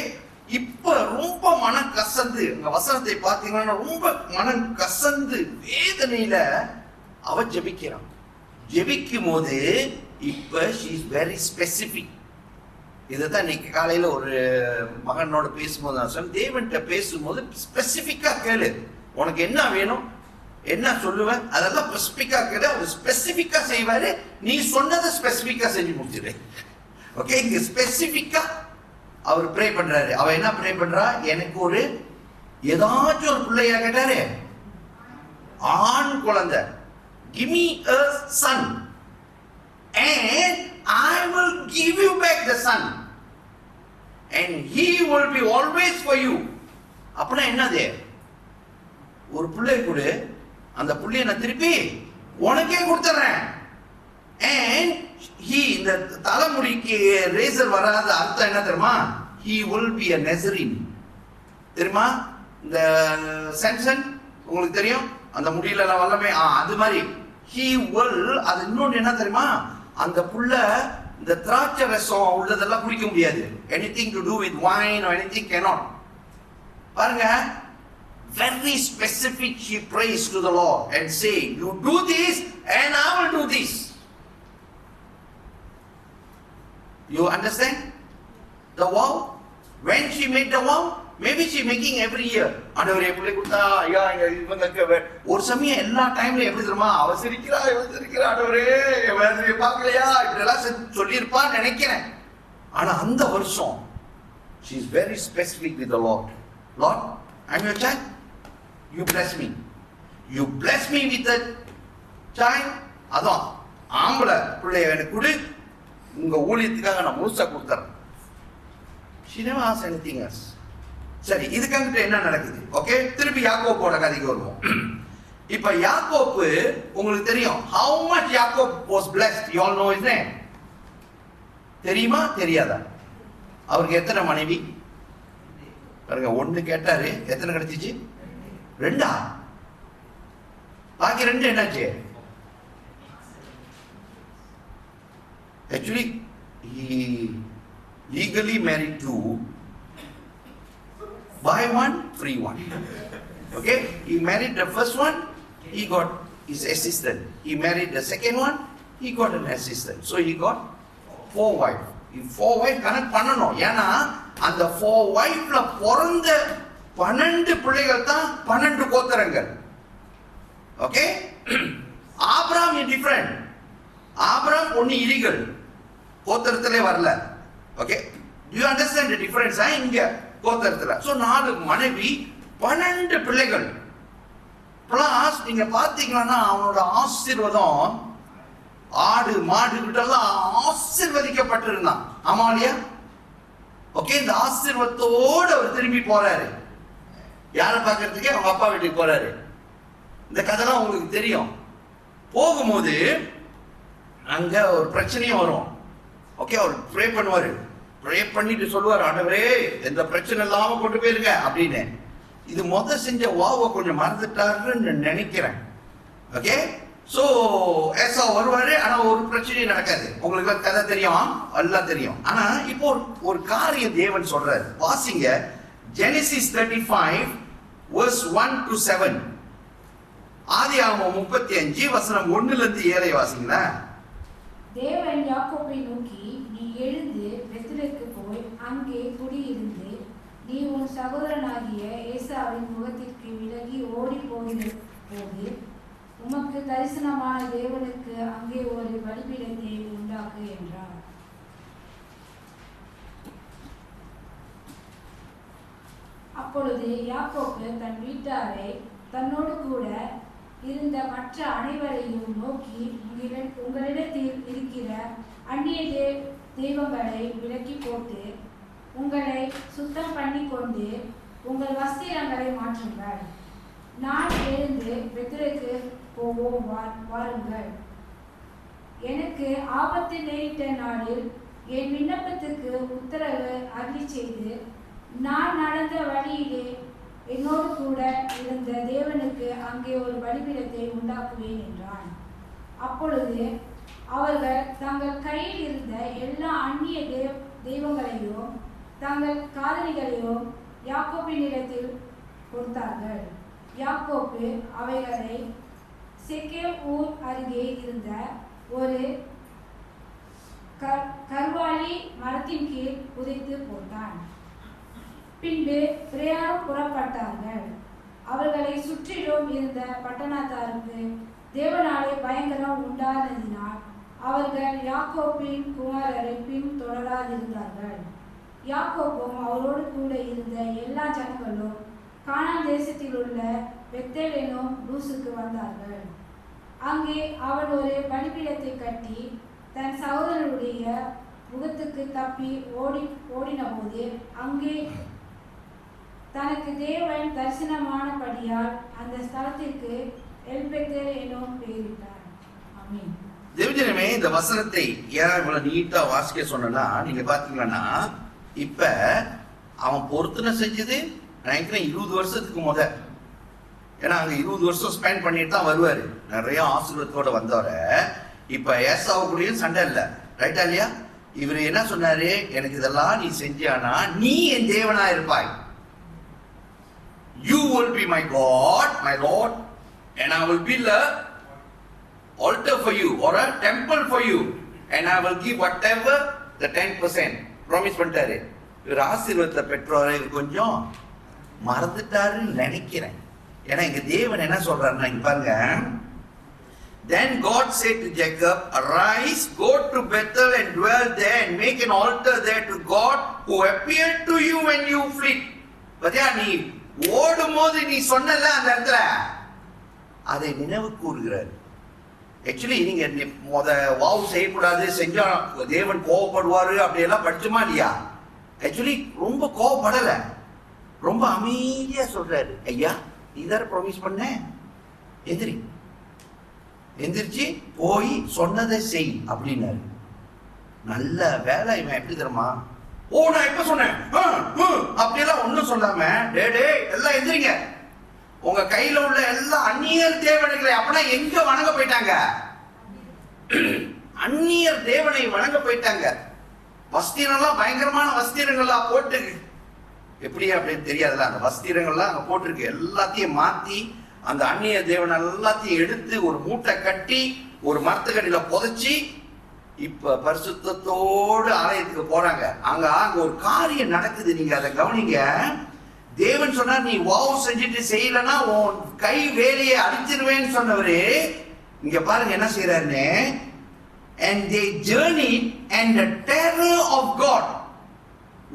இப்ப ரொம்ப மனம் கசந்து, உங்க வசனத்தை பார்த்தீங்கன்னா ரொம்ப மனம் கசந்து வேதனையில அவ ஜெபிக்கிறான். ஜெபிக்கும் போது இப்ப she is very specific. இதுதான் இன்னைக்கு காலையில ஒரு மகனோட பேசும்போது நான் சொன்னேன், தேவன்கிட்ட பேசும்போது ஸ்பெசிபிக்கா கேளு. உனக்கு என்ன வேணும், என்ன சொல்லுவேன், அதெல்லாம் ஸ்பெசிபிக்கா கேளு. அவர் ஸ்பெசிபிக்கா செய்வாரு, நீ சொன்னதை ஸ்பெசிபிக்கா செஞ்சு முடிச்சிடு. ஓகே, இங்க ஸ்பெசிபிக்கா அவர் ப்ரே பண்றாரு. அவ என்ன ப்ரே பண்றா? எனக்கு ஒரு ஏதாச்சும் ஒரு பிள்ளையா கேட்டாரு, ஆண் குழந்தை, give me a son and I will give you back the son and he will be always for you. அப்படின்னா என்னது? ஒரு பிள்ளை கொடு, அந்த பிள்ளைய நான் திருப்பி உனக்கே கொடுத்துறேன். and he, இந்த தலைமுடிக்கு ரேசர் வராத அர்த்தம் என்ன தெரியுமா? he will be a Nazarene. தெரியுமா? இந்த சாம்சன் உங்களுக்கு தெரியும், அந்த முடியல வல்லமே, அது மாதிரி he will. அது இன்னொன்று என்ன தெரியுமா? அந்த புள்ள இந்த திராட்சை ரசம் உள்ளதெல்லாம் குடிக்க முடியாது. anything to do with wine or anything cannot. பாருங்க, very specific. She prays to the Lord and say, you do this and I will do this. You understand the vow? When she made the vow, maybe she making every year. ஆண்டவரே பிள்ளை கொடுத்தா, ஐயா இவங்களுக்கு ஒரு சமயம் எல்லா டைம்ல எப்படி தெரியுமா? அவ சிரிக்கிறா, ஆண்டவரே வேதனையை பார்க்கலையா, இப்படியெல்லாம் சொல்லியிருப்பான்னு நினைக்கிறேன். ஆனா அந்த வருஷம் she is very specific with the Lord. Lord, I'm your child. You bless me. You bless me with a child. அதான் ஆம்பளை பிள்ளைய எனக்கு கொடு, உங்க ஊழியத்துக்காக நான் முழுசா கொடுத்துறேன். She never asked anything else. சரி, இதுக்காக என்ன நடக்குது? ஓகே, திருப்பி யாக்கோபோட கதைக்கு வருவோம். இப்ப யாக்கோப்பு உங்களுக்கு தெரியும், how much Jacob was blessed. You all know his name. தெரியுமா தெரியாதா? அவருக்கு எத்தனை மனைவி பாருங்க? 1 கேட்டாரு, எத்தனை கிடைச்சிச்சு? 2. பாக்கி 2 என்னாச்சு? Actually, he legally married 2, buy 1, free 1. Okay, he married the first one, he got his assistant. He married the second one, he got an assistant. So he got 4 wives. 4 wives connect பண்ணணும். ஏன்னா அந்த 4 wives-ல பிறந்த 12 பிள்ளைகள் தான் 12 கோத்திரங்கள். Okay, Abraham is different. Abraham ஒன்னு illegal, கோத்திரத்திலே வரல. Okay, do you understand the difference? இங்க கோத்திரத்துல. சோ 4 மனைவி, 12 பிள்ளைகள். பிளஸ் நீங்க பாத்தீங்கன்னா அவனோட ஆசீர்வாதம் ஆடு மாடு கிட்டலாம் ஆசீர்வதிக்கப்பட்டிருந்தான். ஆமா இல்லையா? ஓகே, இந்த ஆசீர்வாதத்தோடு அவர் திரும்பி போறாரு. யாரை பார்க்கறதுக்கு? அவங்க அப்பா வீட்டுக்கு போறாரு. இந்த கதைலாம் உங்களுக்கு தெரியும். போகும்போது அங்க ஒரு பிரச்சனையும் வரும். ஓகே, அவர் ப்ரே பண்ணுவாரு. ப்ரே பண்ணிட்டு சொல்லுவார், ஆண்டவரே எந்த பிரச்சனை இல்லாம கொண்டு போயிருங்க அப்படின்னு. இது செஞ்ச வாவை கொஞ்சம் மறந்துட்டாருன்னு நினைக்கிறேன். ஓகே, சோ ஏசா வருவாரு, ஆனா ஒரு பிரச்சனையும் நடக்காது. உங்களுக்கு கதை தெரியும், எல்லாம் தெரியும். ஆனா இப்போ ஒரு காரியம் தேவன் சொல்றாரு. வாசிங்க ஜெனசிஸ் 35 verse 1 to 7. ஆதியாகமம் 35 வசனம் 1 ல இருந்து 7 வாசிங்களா. தேவன் யாக்கோபை நோக்கி, நீ எழுந்து பெத்லேக்கு போய் அங்கே குடியிருந்து நீ உன் சகோதரனாகிய ஏசாவின் முகத்திற்கு விலகி ஓடி போகிற போது உமக்கு தரிசனமான தேவனுக்கு அங்கே ஒரு பலிபீடத்தை உண்டாக்கு என்றார். அப்பொழுது யாக்கோபு தன் வீட்டாரை தன்னோடு கூட இருந்த மற்ற அனைவரையும் நோக்கி, உங்களிடத்தில் இருக்கிற அந்நிய தெய்வங்களை விலக்கி போட்டு உங்களை சுத்தம் பண்ணி கொண்டு உங்கள் வஸ்திரங்களை மாற்றுங்கள். நான் எழுந்து பெத்லேக்கு போவோம், வாருங்கள். எனக்கு ஆபத்து நேரிட்ட நாளில் என் விண்ணப்பத்துக்கு உத்தரவு அருளி செய்து நான் நடந்த வழியிலே என்னோடு கூட இருந்த தேவனுக்கு அங்கே ஒரு பலிபீடத்தை உண்டாக்குவேன் என்றான். அப்பொழுது அவர்கள் தங்கள் கையில் இருந்த எல்லா அந்நிய தெய்வங்களையும் தங்கள் காதலிகளையும் யாக்கோபினிடத்தில் கொடுத்தார்கள். யாக்கோபு அவைகளை செக்கேம் ஊர் அருகே இருந்த ஒரு கர்வாலி மரத்தின் கீழ் புதைத்து போட்டான். பின்பு பிரயாணம் புறப்பட்டார்கள். அவர்களை சுற்றிலும் இருந்த பட்டணத்தாருக்கு தேவனாலே பயங்கரம் உண்டானதினால் அவர்கள் யாக்கோபின் குமாரரை பின் தொடராதிருந்தார்கள். யாக்கோபும் அவரோடு கூட இருந்த எல்லா ஜனங்களும் கானான் தேசத்தில் உள்ள பெத்தேல் எனும் லூசுக்கு வந்தார்கள். அங்கே அவன் ஒரு பலிபீடத்தை கட்டி தன் சகோதரனுடைய முகத்துக்கு தப்பி ஓடினபோது அங்கே தனக்கு தேவன் தரிசனமானபடியால் அந்த ஸ்தலத்திற்கு எல்பெத்தேல் எனும் பெயரிட்டார். ஆமென். தேவஜனமே, இந்த வசனத்தை ஏன் இவ்வளவு நீட்டா வாசிக்க சொன்னா, நீங்க பாத்தீங்கன்னா இப்ப அவன் பொருத்தனை செஞ்சது நினைக்கிறேன் 20 வருஷத்துக்கு ஏன்னா அங்க 20 வருஷம் ஸ்பெண்ட் பண்ணிட்டு தான் வருவாரு. நிறைய ஆசீர்வாதத்தோட வந்தவர இப்ப ஏசாவு கூடயும் சண்டை இல்ல, ரைட்டா இல்லையா? இவரு என்ன சொன்னாரு, எனக்கு இதெல்லாம் நீ செஞ்சானா நீ என் தேவனா இருப்பாய். You will be my God, my Lord, and I will build a altar for you or a temple for you, and I will give whatever the 10%. Promise பண்ணிட்டாரு. இவர் ஆசீர்வாதத்தை பெற்றோரை கொஞ்சம் மறந்துட்டாருன்னு நினைக்கிறேன். ஏன்னா இங்க தேவன் என்ன சொல்றாருன்னா, இங்க பாருங்க, then God said to Jacob, arise, go to Bethel and dwell there and make an altar there to God who appeared to you when you fled. பத்தியா, நீ ஓடும் போது நீ சொன்னல அந்த இடத்துல அதை நினைவு கூறுகிறார். ஆக்சுவலி நீங்க வாவு செய்யக்கூடாது, செஞ்சா தேவன் கோவப்படுவாரு அப்படியெல்லாம் படிச்சுமா இல்லையா? ஆக்சுவலி ரொம்ப கோவப்படல, ரொம்ப அமைதியா சொல்றாரு, ஐயா நீதார ப்ராமிஸ் பண்ண, எந்திரிச்சு போய் சொன்னதை செய் அப்படின்னாரு. நல்ல வேலை. இவன் எப்படி தெரியுமா, நான் எப்ப சொன்னேன் அப்படியெல்லாம் ஒண்ணும் சொல்லாம, டே எல்லாம் எந்திரிங்க, உங்க கையில உள்ள எல்லா அந்நியர் தேவனைகளை அப்படின்னா எங்க வணங்க போயிட்டாங்க, அந்நியர் தேவனை வணங்க போயிட்டாங்க. வஸ்திரம்லாம் பயங்கரமான வஸ்திரங்கள்லாம் போட்டு, எப்படி அப்படின்னு தெரியாதுல்ல, அந்த வஸ்திரங்கள்லாம் அங்க போட்டிருக்கு, எல்லாத்தையும் மாத்தி அந்த அந்நிய தேவன் எல்லாத்தையும் எடுத்து ஒரு மூட்டை கட்டி ஒரு மரத்துக்கடியில புதைச்சி இப்ப பரிசுத்தத்தோடு ஆலயத்துக்கு போறாங்க. அங்க ஒரு காரியம் நடக்குது, நீங்க அதை கவனிங்க. தேவன் சொன்னார், நீ வாவு செஞ்சுட்டு செய்யலன்னா உன் கை வேலையை அடிச்சிருவேன்னு சொன்னவரு இங்க பாருங்க என்ன செய்யறாருன்னு. And they journeyed, and the terror of God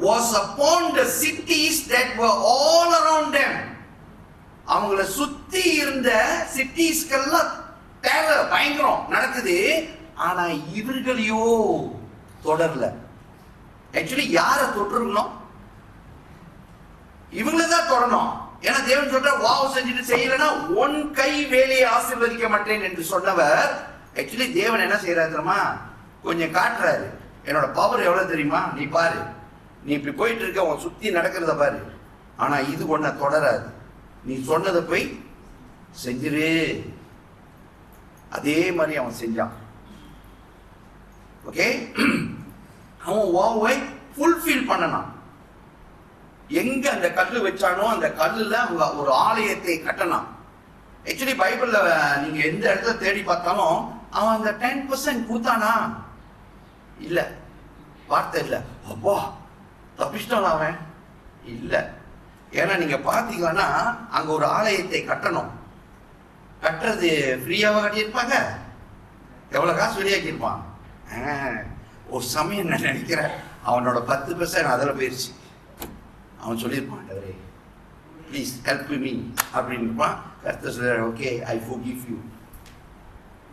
was upon the cities that were all around them. அவங்கள சுத்தி இருந்த சிட்டிஸ்கெல்லாம் டெரர் பயங்கரம் நடக்குது. ஆனா இவர்களையோ தொடரல. ஆக்சுவலி யார தொடரணும், இவங்களதான் தொடரணும். ஏன்னா தேவன் சொல்ற வாவு செஞ்சுட்டு செய்யலன்னா உன் கை வேலையை ஆசீர்வதிக்க மாட்டேன் என்று சொன்னவர் ஆக்சுவலி தேவன் என்ன செய்யறாரு தெரியுமா, கொஞ்சம் காட்டுறாரு, என்னோட பவர் எவ்வளவு தெரியுமா, நீ பாரு, நீ இப்படி போயிட்டு இருக்க, உன் சுத்தி நடக்கிறத பாரு, ஆனா இது ஒன்ன தொடராது, நீ சொன்னதை போய் செஞ்சிரு. அதே மாதிரி அவன் செஞ்சான். ஓகே, அவன் வாவை ஃபுல்ஃபில் பண்ணனான். எங்க அந்த கல்லு வச்சானோ அந்த கல்லுல அவங்க ஒரு ஆலயத்தை கட்டனான். ஆக்சுவலி பைபிள்ல நீங்க எந்த இடத்துல தேடி பார்த்தாலும் அவன் அந்த 10% கொடுத்தானா? இல்ல, வார்த்தை இல்ல. அப்பா தப்பிச்சிட்டான் அவன், இல்ல. ஏன்னா நீங்க பாத்தீங்கன்னா அங்க ஒரு ஆலயத்தை கட்டணும், கட்டுறது ஃப்ரீயாவா கட்டியிருப்பாங்க? எவ்வளவு காசு வெளியாக்கி இருப்பான்? ஒரு சமயம் நான் நினைக்கிறேன் அவனோட 10% அதில் போயிடுச்சு. அவன் சொல்லியிருப்பான், ப்ளீஸ் ஹெல்ப் மீ அப்படின்னு இருப்பான். கர்த்தர் சொல்றாரு, okay I forgive you,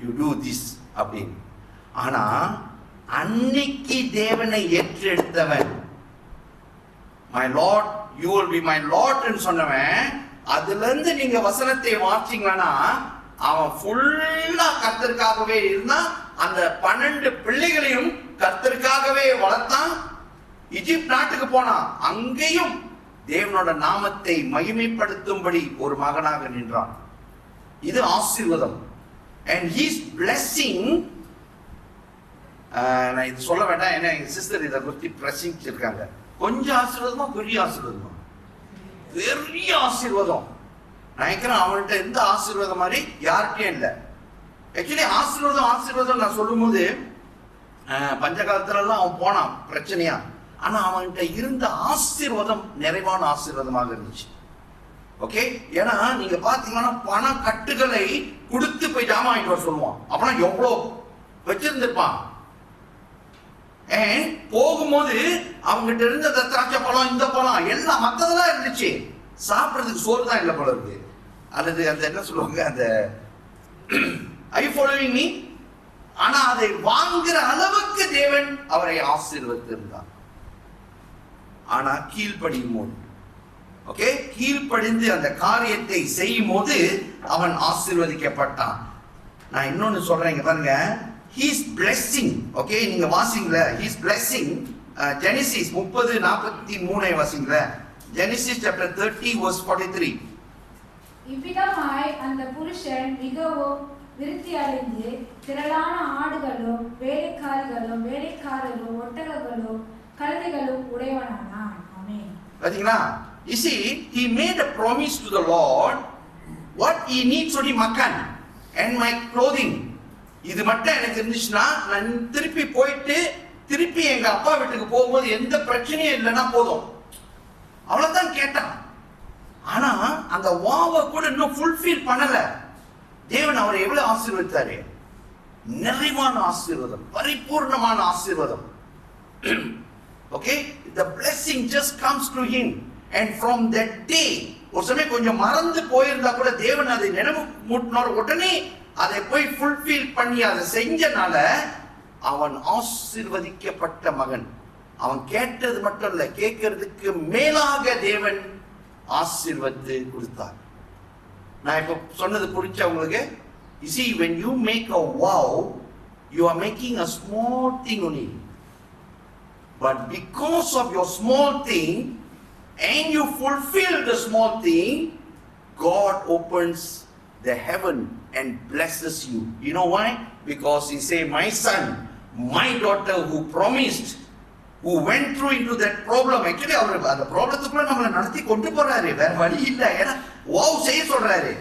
you do this அப்படின்னு. ஆனா அன்னைக்கு தேவனை ஏற்றெடுத்தவன், my lord you will be my லார்ட்னு சொன்னவன், அதுல இருந்து நீங்க வசனத்தை மாற்றீங்கன்னா அவன் ஃபுல்லா கர்த்தருக்காகவே இருந்தா, அந்த 12 பிள்ளைகளையும் கர்த்தருக்காகவே வளர்த்தான். எகிப்து நாட்டுக்கு போனான், அங்கேயும் தேவனோட நாமத்தை மகிமைப்படுத்தும்படி ஒரு மகனாக நின்றான். இது ஆசீர்வாதம். and his blessing, நான் இது சொல்ல வேண்டாம், ஏன்னா எங்க சிஸ்டர் இதை குறித்து பிரசங்கிச்சிருக்காங்க. கொஞ்சம் ஆசீர்வாதமா, பெரிய ஆசீர்வாதமா? பெரிய ஆசீர்வாதம். நினைக்கிறேன் அவன்கிட்ட எந்த ஆசீர்வாதம் மாதிரி யார்கிட்டயும் இல்லை. ஆக்சுவலி ஆசீர்வாதம் நான் சொல்லும் போது பஞ்ச காலத்துல எல்லாம் அவன் போனான் பிரச்சனையா, ஆனா அவன்கிட்ட இருந்த ஆசீர்வாதம் நிறைவான ஆசீர்வாதமாக இருந்துச்சு. ஓகே, ஏன்னா நீங்க பாத்தீங்கன்னா பண கட்டுகளை கொடுத்து போய் ஜாமான் வாங்கிட்டு வர சொல்லுவான். அப்பனா எவ்வளோ வச்சிருந்திருப்பான். போகும்போது அவங்ககிட்ட இருந்த திராட்சை பழம், இந்த பழம் எல்லாம் மத்ததெல்லாம் இருந்துச்சு, சாப்பிடுறதுக்கு சோறு தான் இல்லை போல இருக்கு. அல்லது அந்த என்ன சொல்லுவாங்க, அந்த ஐ ஃபாலோவிங் மீ. ஆனா அதை வாங்குற அளவுக்கு தேவன் அவரை ஆசீர்வதித்திருந்தார். ஆனா கீழ்ப்படியும் போது, ஓகே, கீழ்ப்படிந்து அந்த காரியத்தை செய்யும் போது அவன் ஆசீர்வதிக்கப்பட்டான். நான் இன்னொன்னு சொல்றேன் பாருங்க, his blessing. ஓகே, நீங்க வாசிங்களா, his blessing. ஜெனிசிஸ் 30:43 வாசிங்களா. Genesis chapter 30 verse 43. இவ்விதமாய் அந்த புருஷன் மிகவும் விருத்தி அடைந்து திரளான ஆடுகளும் வேலைக்காரிகளும் வேலைக்காரரும் ஒட்டகங்களும் கழுதைகளும் உடையவனானான். ஆமென். பாத்தீங்களா? You see, he made a promise to the Lord, what he needs only makan and my clothing. இது மட்டும் எனக்கு இருந்துச்சுன்னா நான் திருப்பி போயிட்டு திருப்பி எங்க அப்பா வீட்டுக்கு போகும்போது எந்த பிரச்சனையும் இல்லைன்னா போதும், அவ்வளவுதான் கேட்டான். ஆனா அந்த வாவை கூட இன்னும் ஃபுல்ஃபில் பண்ணல. தேவன் அவரை எவ்வளவு ஆசீர்வதித்தாரு, நிறைவான ஆசீர்வாதம், பரிபூர்ணமான ஆசீர்வாதம். Okay, the blessing just comes to him and from that day, ஒரு சமயம் கொஞ்சம் மறந்து போயிருந்தா கூட தேவன் அதை நினைவு மூட்டினார். உடனே அதை போய் ஃபுல்ஃபில் பண்ணி அதை செஞ்சனால அவன் ஆசீர்வதிக்கப்பட்ட மகன். அவன் கேட்டது மட்டும் இல்ல, கேட்கறதுக்கு மேலாக தேவன் ஆசீர்வதித்து கொடுத்தார். நான் இப்ப சொன்னது புரிஞ்ச உங்களுக்கு? You see, when you make a vow, you are making a small thing only. But because of your small thing, and you fulfill the small thing, God opens the heaven and blesses you. You know why? Because he say, my son, my daughter who promised, who went through into that problem. Actually அவர் அந்த ப்ராப்ளத்துக்குள்ள நம்மளை நடத்தி கொண்டு போறாரு, வேற வழி இல்லை. ஏன்னா wow செய்ய சொல்றாரு.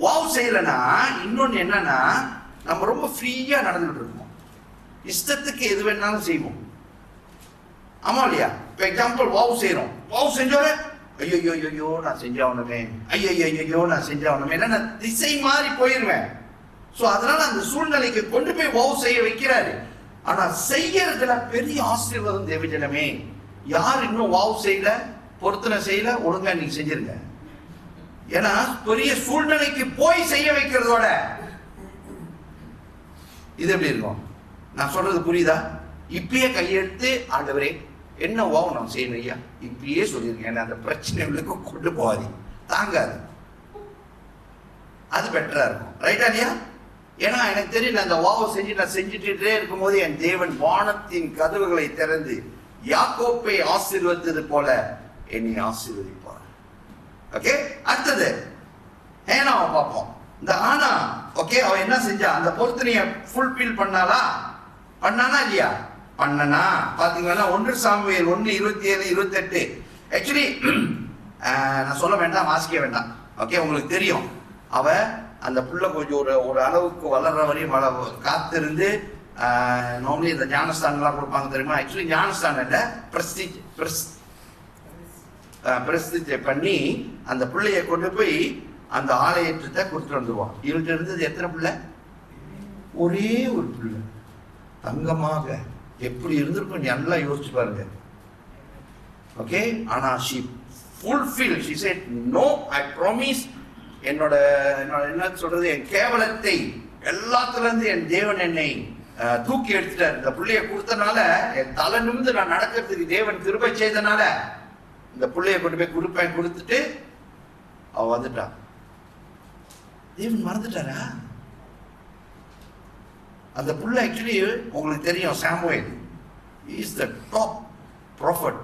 வாவ் செய்யலன்னா இன்னொன்னு என்னன்னா, நம்ம ரொம்ப ஃப்ரீயா நடந்துட்டு இருக்கோம், இஷ்டத்துக்கு எது வேணாலும் செய்வோம். ஆமா இல்லையா? இப்போ எக்ஸாம்பிள் வாவ் செய்யறோம், வாவ் செஞ்சோட ஐயோ ஐயோ நான் செஞ்சாவணுமே, ஐயோ நான் செஞ்சாவணுமே, நான் திசை மாறி போயிருவேன். ஸோ அதனால அந்த சூழ்நிலைக்கு கொண்டு போய் வாவ் செய்ய வைக்கிறாரு. ஆனா செய்யறதுல பெரிய ஆசீர்வாதம் தேவஜனமே. யார் இன்னும் வாவ் செய்யல, பொருத்தனை செய்யல, ஒழுங்கா நீங்க செஞ்சிருங்க. ஏன்னா பெரிய சூழ்நிலைக்கு போய் செய்ய வைக்கிறதோட இது எப்படி இருக்கும்? நான் சொல்றது புரியுதா? இப்பயே கையெடுத்து, ஆண்டவரே என்ன வாவ் நான் செய்யணும் ஐயா, இப்பயே சொல்லிருக்கேன், ஏன்னா அந்த பிரச்சனைகளுக்கு கொண்டு போகாது, தாங்காது, அது பெட்டரா இருக்கும். ரைட்டா இல்லையா? ஏன்னா எனக்கு தெரியும் அந்த வாவை நான் செஞ்சுட்டே இருக்கும்போது என் தேவன் வானத்தின் கதவுகளை திறந்து யாக்கோப்பை ஆசீர்வதித்தது போல என்னை ஆசீர்வதிப்பார். ஓகே, அடுத்தது ஹேனாவை பார்ப்போம். இந்த ஆனா ஓகே, அவ என்ன செஞ்சா? அந்த பொருத்தனைய ஃபுல்ஃபில் பண்ணானா இல்லையா? பண்ணனா. பாத்தீங்கன்னா 1 சாமுவேல் 1:27-28. ஆக்சுவலி நான் சொல்ல வேண்டாம், வாசிக்க வேண்டாம். ஓகே, உங்களுக்கு தெரியும். அவ அந்த புள்ள கொஞ்சம் ஒரு அளவுக்கு வளர்ற வரையும் காத்திருந்து நார்மலி இந்த ஞானஸ்தானம்லாம் கொடுப்பாங்க தெரியுமா? ஆக்சுவலி ஞானஸ்தானம் இல்லை, பிரஸ்திஜை பண்ணி அந்த பிள்ளைய கொண்டு போய் அந்த ஆலயத்தை கொடுத்துட்டு வந்துருவான். இவள்கிட்ட இருந்தது எத்தனை பிள்ளை? ஒரே ஒரு பிள்ளை. தங்கமாக எப்படி இருந்திருக்கும் நல்லா யோசிச்சு பாருங்க. ஓகே, ஆனா she fulfilled, she said no, I promise. என்னோட என்ன சொல்றது, என் கேவலத்தை எல்லாத்துல இருந்து என் தேவன் என்னை தூக்கி எடுத்துட்டார். இந்த பிள்ளைய கொடுத்தனால என் தலை நிமிந்து நான் நடக்கிறதுக்கு தேவன் கிருபை செய்தனால இந்த பிள்ளைய கொண்டு போய் கொடுத்துட்டு அவ வந்துட்டான். தேவன் மறந்துட்டாரா? அந்த புள்ள ஆக்சுவலி உங்களுக்கு தெரியும், Samuel is the top prophet.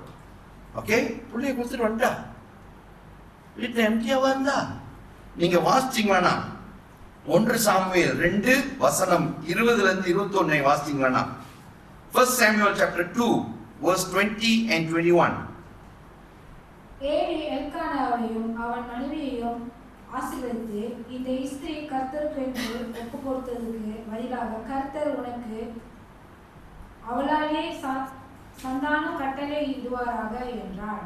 Okay, பிள்ளைய கொடுத்துட்டு வந்துட்டா. வீட்டில் எம்டியாவா இருந்தா. நீங்க வாசிச்சீங்களா 1 சாமுவேல் 2:20-21 வாசிச்சீங்களா? 1 Samuel chapter 2 verse 20 and 21. ஏலி எல்கானாவையும் அவன் மனைவியையும் ஆசீர்வதித்து, இந்த ஸ்திரீ கர்த்தருக்கு என்று ஒப்பு கொடுத்ததுக்கு பதிலாக கர்த்தர் உனக்கு அவளாலே சந்தானம் கட்டளை இடுவாராக என்றார்.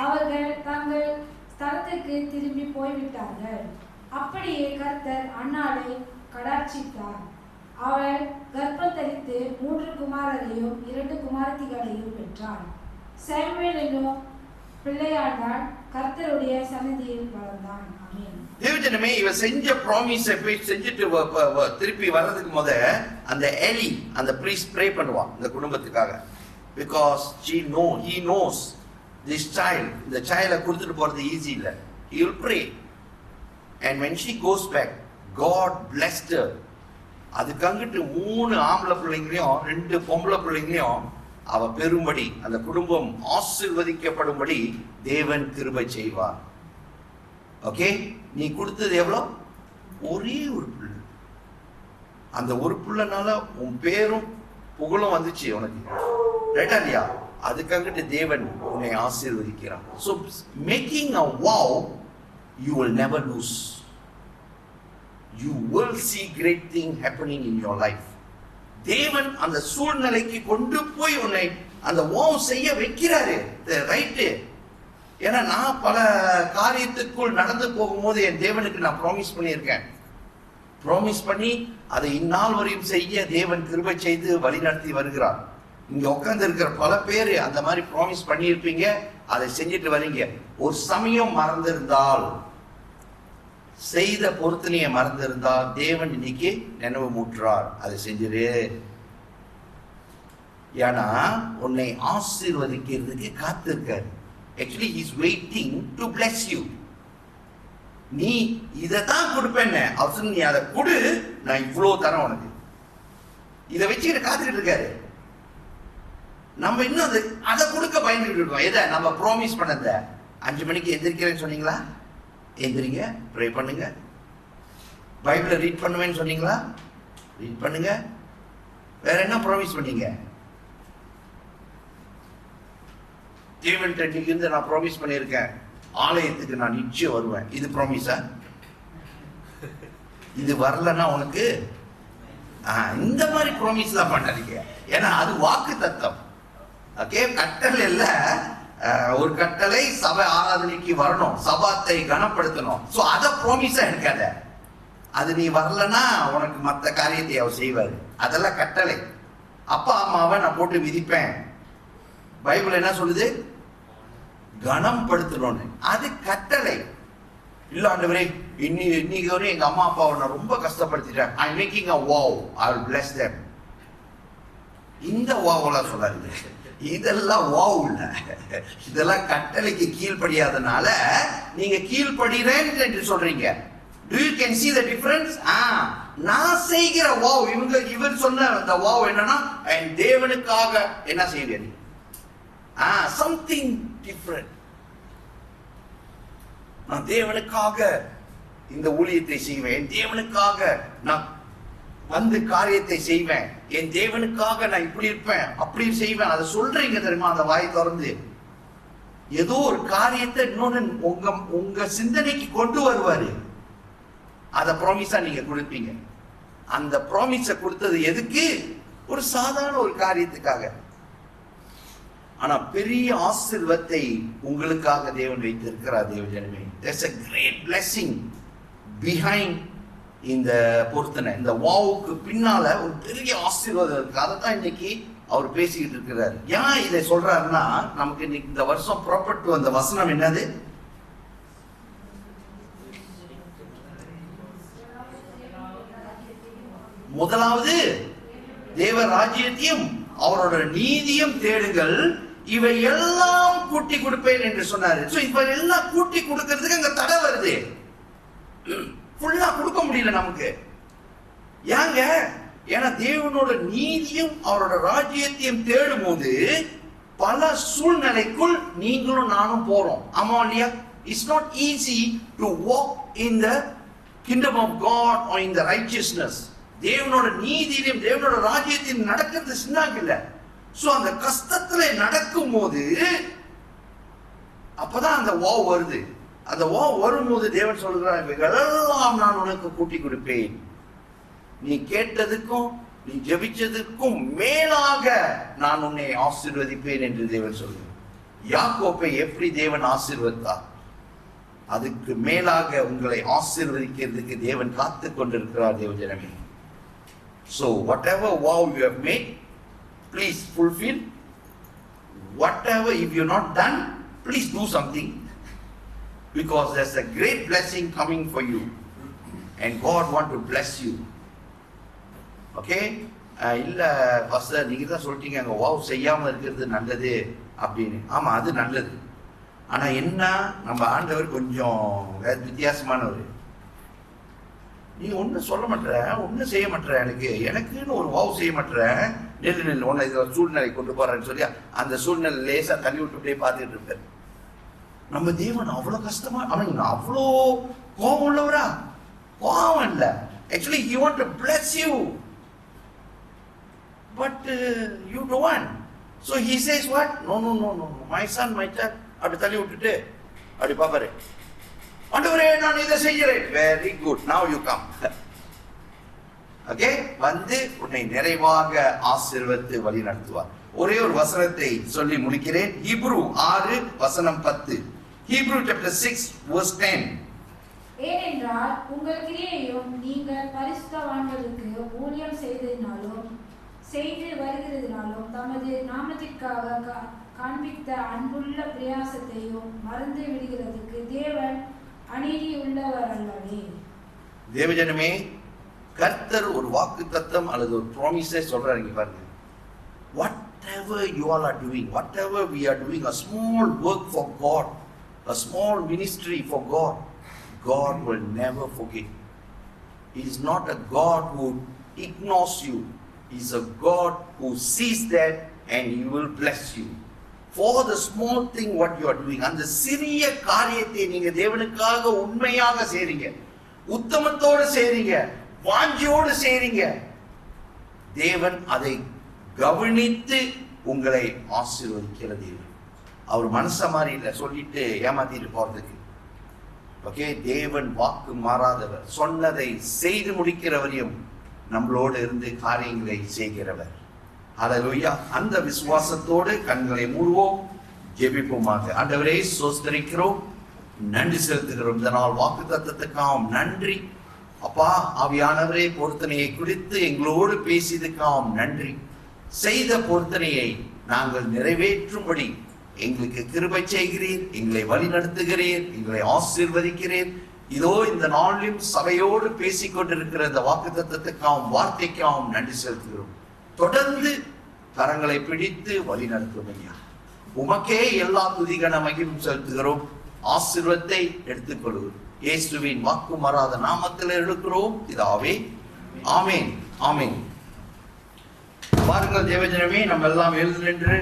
அவர்கள் தங்கள் ஸ்தலத்துக்கு திரும்பி போய்விட்டார்கள். அப்படியே கர்த்தர் அன்னாளை கடாட்சித்தார். அவள் கர்ப்பம் தரித்து 3 குமாரரையும் 2 குமாரத்திகளையும் பெற்றாள். சாமுவேல் என்னும் பிள்ளையாண்டால் கர்த்தருடைய சன்னதியில் வளர்ந்தான். ஆமென். தேவஜனமே, இவ செஞ்ச ப்ராமிஸை போய் செஞ்சுட்டு திருப்பி வர்றதுக்கு முத அந்த ஏலி அந்த பிரீஸ்ட் ப்ரே பண்ணுவான் இந்த குடும்பத்துக்காக. Because he knows this child, இந்த சைல்டை கொடுத்துட்டு போறது ஈஸி இல்லை. He will pray and when she goes back God blessed her. அதுக்காங்கிட்டு 3 ஆம்பளை பிள்ளைங்களையும் 2 பொம்பளை பிள்ளைங்களையும் அவ பெரும்படி, அந்த குடும்பம் ஆசீர்வதிக்கப்படும்படி தேவன் கிருபை செய்வார். ஓகே, நீ கொடுத்தது எவ்வளோ? ஒரே ஒரு பிள்ளை. அந்த ஒரு பிள்ளைனால உன் பேரும் புகழும் வந்துச்சு உனக்கு, ரைட்டா இல்லையா? அதுக்காகிட்டு தேவன் உன்னை ஆசீர்வதிக்கிறான். So making a vow, you will never lose. You will see great thing happening in your life. தேவன் அந்த சூழ்நிலைக்கு கொண்டு போய் உன்னை அந்த வாவ் செய்ய வைக்கிறாரு, ரைட்டு. ஏன்னா நான் பல காரியத்துக்குள் நடந்து போகும்போது என் தேவனுக்கு நான் ப்ராமிஸ் பண்ணியிருக்கேன். ப்ராமிஸ் பண்ணி அதை இந்நாள் வரையும் செய்ய தேவன் கிருபை செய்து வழிநடத்தி வருகிறார். இங்க உட்கார்ந்து இருக்கிற பல பேர் அந்த மாதிரி ப்ராமிஸ் பண்ணியிருப்பீங்க, அதை செஞ்சுட்டு வரீங்க. ஒரு சமயம் மறந்திருந்தால், செய்த பொருத்தனையை மறந்திருந்தால் தேவன் இன்னைக்கு நினைவு மூட்டுறார், அதை செஞ்சிரு. ஏன்னா உன்னை ஆசீர்வதிக்கிறதுக்கு காத்திருக்காரு. Actually he is waiting to bless you. நீ இதைத்தான் கொடுப்பேன்னு அவர் சொன்ன, நீ அதை கொடு, நான் இவ்வளவு தரேன் உனக்கு. இதை வச்சுக்கிட்டு காத்துக்கிட்டு இருக்காரு. நம்ம இன்னும் அதை கொடுக்க பயந்துகிட்டு இருக்கோம். எதை? நம்ம ப்ராமிஸ் பண்ணத. 5 மணிக்கு எந்திரிக்கிறேன்னு சொன்னீங்களா? எந்திரிங்க, ப்ரே பண்ணுங்க. பைபிளை ரீட் பண்ணுவேன்னு சொன்னீங்களா? ரீட் பண்ணுங்க. வேற என்ன ப்ராமிஸ் பண்ணீங்க? தேவன்கிட்ட இன்னைக்கு இருந்து நான் ப்ராமிஸ் பண்ணியிருக்கேன், ஆலயத்துக்கு நான் நிச்சயம் வருவேன். இது ப்ராமிஸா? இது வரலன்னா உனக்கு இந்த மாதிரி ப்ராமிஸ் தான் பண்ணாதீங்க. ஏன்னா அது வாக்கு தத்தம். ஓகே, கட்டளை இல்ல. ஒரு கட்டளை சபை ஆராதனைக்கு வரணும், சபாத்தை கனப்படுத்தணும். சோ அத ப்ராமிஸா எடுக்காத. அது நீ வரலன்னா உனக்கு மற்ற காரியத்தை அவர் செய்வாரு. அதெல்லாம் கட்டளை. அப்பா அம்மாவை நான் போட்டு விதிப்பேன். பைபிள் என்ன சொல்லுது? கனம் படுத்தணும்னு. அது கட்டளை இல்ல. ஆண்டவரே, இன்னைக்கு வரையும் எங்க அம்மா அப்பாவை நான் ரொம்ப கஷ்டப்படுத்திட்டேன், I making a vow, I will bless them. இந்த வாவெல்லாம் சொல்லாதீங்க. இதெல்லாம் வாவ் இல்ல, இதெல்லாம் கட்டளைக்கு கீழ்ப்படியாதனால நீங்க கீழ்ப்படுகிறேன் என்று சொல்றீங்க. Do you can see the difference? நான் செய்கிற வாவ், இவர் சொன்ன அந்த வாவ் என்னன்னா, என் தேவனுக்காக என்ன செய்வேன், சம்திங் டிஃபரண்ட். நான் தேவனுக்காக இந்த ஊழியத்தை செய்வேன், என் தேவனுக்காக நான் வந்து காரியத்தை செய்வேன், என் தேவனுக்காக நான் இப்படி இருப்பேன் அப்படி செய்வேன். அதை சொல்றீங்க தெரியுமா, அந்த வாய் திறந்து ஏதோ ஒரு காரியத்தை இன்னொன்னு உங்க சிந்தனைக்கு கொண்டு வருவாரு. அத ப்ராமிஸா நீங்க கொடுப்பீங்க. அந்த ப்ராமிஸ கொடுத்தது எதுக்கு? ஒரு சாதாரண ஒரு காரியத்துக்காக. ஆனா பெரிய ஆசீர்வாதத்தை உங்களுக்காக தேவன் வைத்திருக்கிறார். தேவஜனமே, there's a great blessing behind இந்த பொருத்தனை. இந்த வாவுக்கு பின்னால ஒரு பெரிய ஆசீர்வாதம் இருக்கு. அதைத்தான் இன்னைக்கு அவர் பேசிக்கிட்டு இருக்கிறார். ஏன் இதை சொல்றாருன்னா, நமக்கு இன்னைக்கு இந்த வருஷம் புறப்பட்டு வந்த வசனம் என்னது? முதலாவது தேவ ராஜ்யத்தையும் அவரோட நீதியும் தேடுங்கள், இவை எல்லாம் கூட்டி கொடுப்பேன் என்று சொன்னாரு. இவை எல்லாம் கூட்டி கொடுக்கிறதுக்கு அங்க தடை வருது. ஃபுல்லா கொடுக்க முடியல நமக்கு. ஏங்க? ஏன்னா தேவனோட நீதியும் அவரோட ராஜ்யத்தையும் தேடும் போது பல சூழ்நிலைக்குள் நீங்களும் நானும் போறோம். ஆமா இல்லையா? It's not easy to walk in the kingdom of God or in the righteousness. தேவனோட நீதியிலும் தேவனோட ராஜ்யத்திலும் நடக்கிறது சின்னாங்க இல்ல. சோ அந்த கஷ்டத்துல நடக்கும் போது அப்பதான் அந்த வாவ் வருது. அந்த வாவ் வரும்போது தேவன் சொல்கிறார், இவைகளெல்லாம் நான் உனக்கு கூட்டி கொடுப்பேன். நீ கேட்டதுக்கும் நீ ஜெபிச்சதுக்கும் மேலாக நான் உன்னை ஆசீர்வதிப்பேன் என்று தேவன் சொல்கிறார். யாக்கோபை எப்படி தேவன் ஆசீர்வதித்தார், அதுக்கு மேலாக உங்களை ஆசீர்வதிக்கிறதுக்கு தேவன் காத்து கொண்டிருக்கிறார். தேவஜனமே, so whatever vow you have made, please fulfill. Whatever, if you're not done, please do something, because there's a great blessing coming for you and God want to bless you. Okay? இல்ல pastor, நீங்க தான் சொல்லிட்டீங்க அங்க wow செய்யாம இருக்கிறது நல்லது அப்படின்னு. ஆமா, அது நல்லது. ஆனா என்ன, நம்ம ஆண்டவர் கொஞ்சம் வித்தியாசமானவர். நீ ஒன்னும் சொல்ல மாட்டேற, ஒன்னும் செய்ய மாட்டேற, எனக்குன்னு ஒரு வாவ் செய்ய மாட்டேற, நெல் ஒன்னு இதுல சூழ்நிலை கொண்டு போறேன்னு சொல்லி அந்த சூழ்நிலை லேசா தள்ளி விட்டு அப்படியே பார்த்துட்டு இருப்பாரு. நம்ம தேவன் அவ்வளவு கஷ்டமா, அவன் அவ்வளோ கோபம் உள்ளவரா? கோபம் இல்ல. Actually he want to bless you, but you don't want. So he says what? No, my son, my child. அப்படி தள்ளி விட்டுட்டு அப்படி பாப்பாரு, ஆண்டவரே நான் இதை செய்கிறேன். Very good, now you come. Okay, வந்து உன்னை நிறைவாக ஆசீர்வதித்து வழி நடத்துவார். ஒரே ஒரு வசனத்தை சொல்லி முடிக்கிறேன். ஹீப்ரு 6:10. Hebrew chapter 6 verse 10. ஏனென்றால் உங்கள் கிரியையும் நீங்கள் பரிசுத்தவான்களுக்கு ஊழியம் செய்து வருகிறதினாலும் தமது நாமத்திற்காக காண்பித்த அன்புள்ள பிரயாசத்தையும் மறந்து விடுகிறதுக்கு தேவன் அநீதி உள்ளவர் அல்லவே. தேவஜனமே, கர்த்தர் ஒரு வாக்குத்தத்தம் அல்லது ஒரு ப்ராமிஸை சொல்றாரு. இங்க பாருங்க, whatever you all are doing, whatever we are doing, a small work for God, a small ministry for God, God will never forget. He is not a God who ignores you. He is a God who sees that and He will bless you. For the small thing what you are doing, அந்த சிறிய காரியத்தை நீங்க தேவனுக்காக உண்மையாக செய்றீங்க, உத்தமத்தோடு செய்றீங்க, வாஞ்சியோடு செய்றீங்க, தேவன் அதை கவனித்து உங்களை ஆசீர்வதிக்கிற தேவன். அவர் மனச மாதிரி இல்லை சொல்லிட்டு ஏமாத்திட்டு போறதுக்கு. ஓகே, தேவன் வாக்கு மாறாதவர், சொன்னதை செய்து முடிக்கிறவரையும் நம்மளோடு இருந்து காரியங்களை செய்கிறவர். ஹல்லேலூயா. அந்த விசுவாசத்தோடு கண்களை மூடுவோம், ஜெபிப்போமாக. ஆண்டவரே, ஸ்தோத்திரிக்கிறோம், நன்றி செலுத்துகிறோம். இந்த நாள் வாக்குத்தத்தத்துக்காம் நன்றி அப்பா. ஆவியானவரே, பொருத்தனையை குறித்து எங்களோடு பேசியதுக்காம் நன்றி. செய்த பொருத்தனையை நாங்கள் நிறைவேற்றும்படி எங்களுக்கு கிருபை செய்கிறீர், எங்களை வழி நடத்துகிறீர், எங்களை ஆசீர்வதிக்கிறீர். இதோ இந்த நாளிலும் சபையோடு பேசிக் கொண்டிருக்கிற இந்த வாக்குத்தத்தத்துக்காம் வார்த்தைக்காம் நன்றி செலுத்துகிறோம். தொடர்ந்து கரங்களை பிடித்து வழி நடத்தும் ஐயா. உமக்கே எல்லா துதிகன மகிமையும் செலுத்துகிறோம். ஆசீர்வாதத்தை எடுத்துக்கொள்கிறோம். இயேசுவின் வாக்கு மாறாத நாமத்தில் எடுக்கிறோம் பிதாவே, ஆமேன் ஆமேன். பாருங்கள் தேவஜனமே, நம்ம எல்லாம் எழுந்து நின்று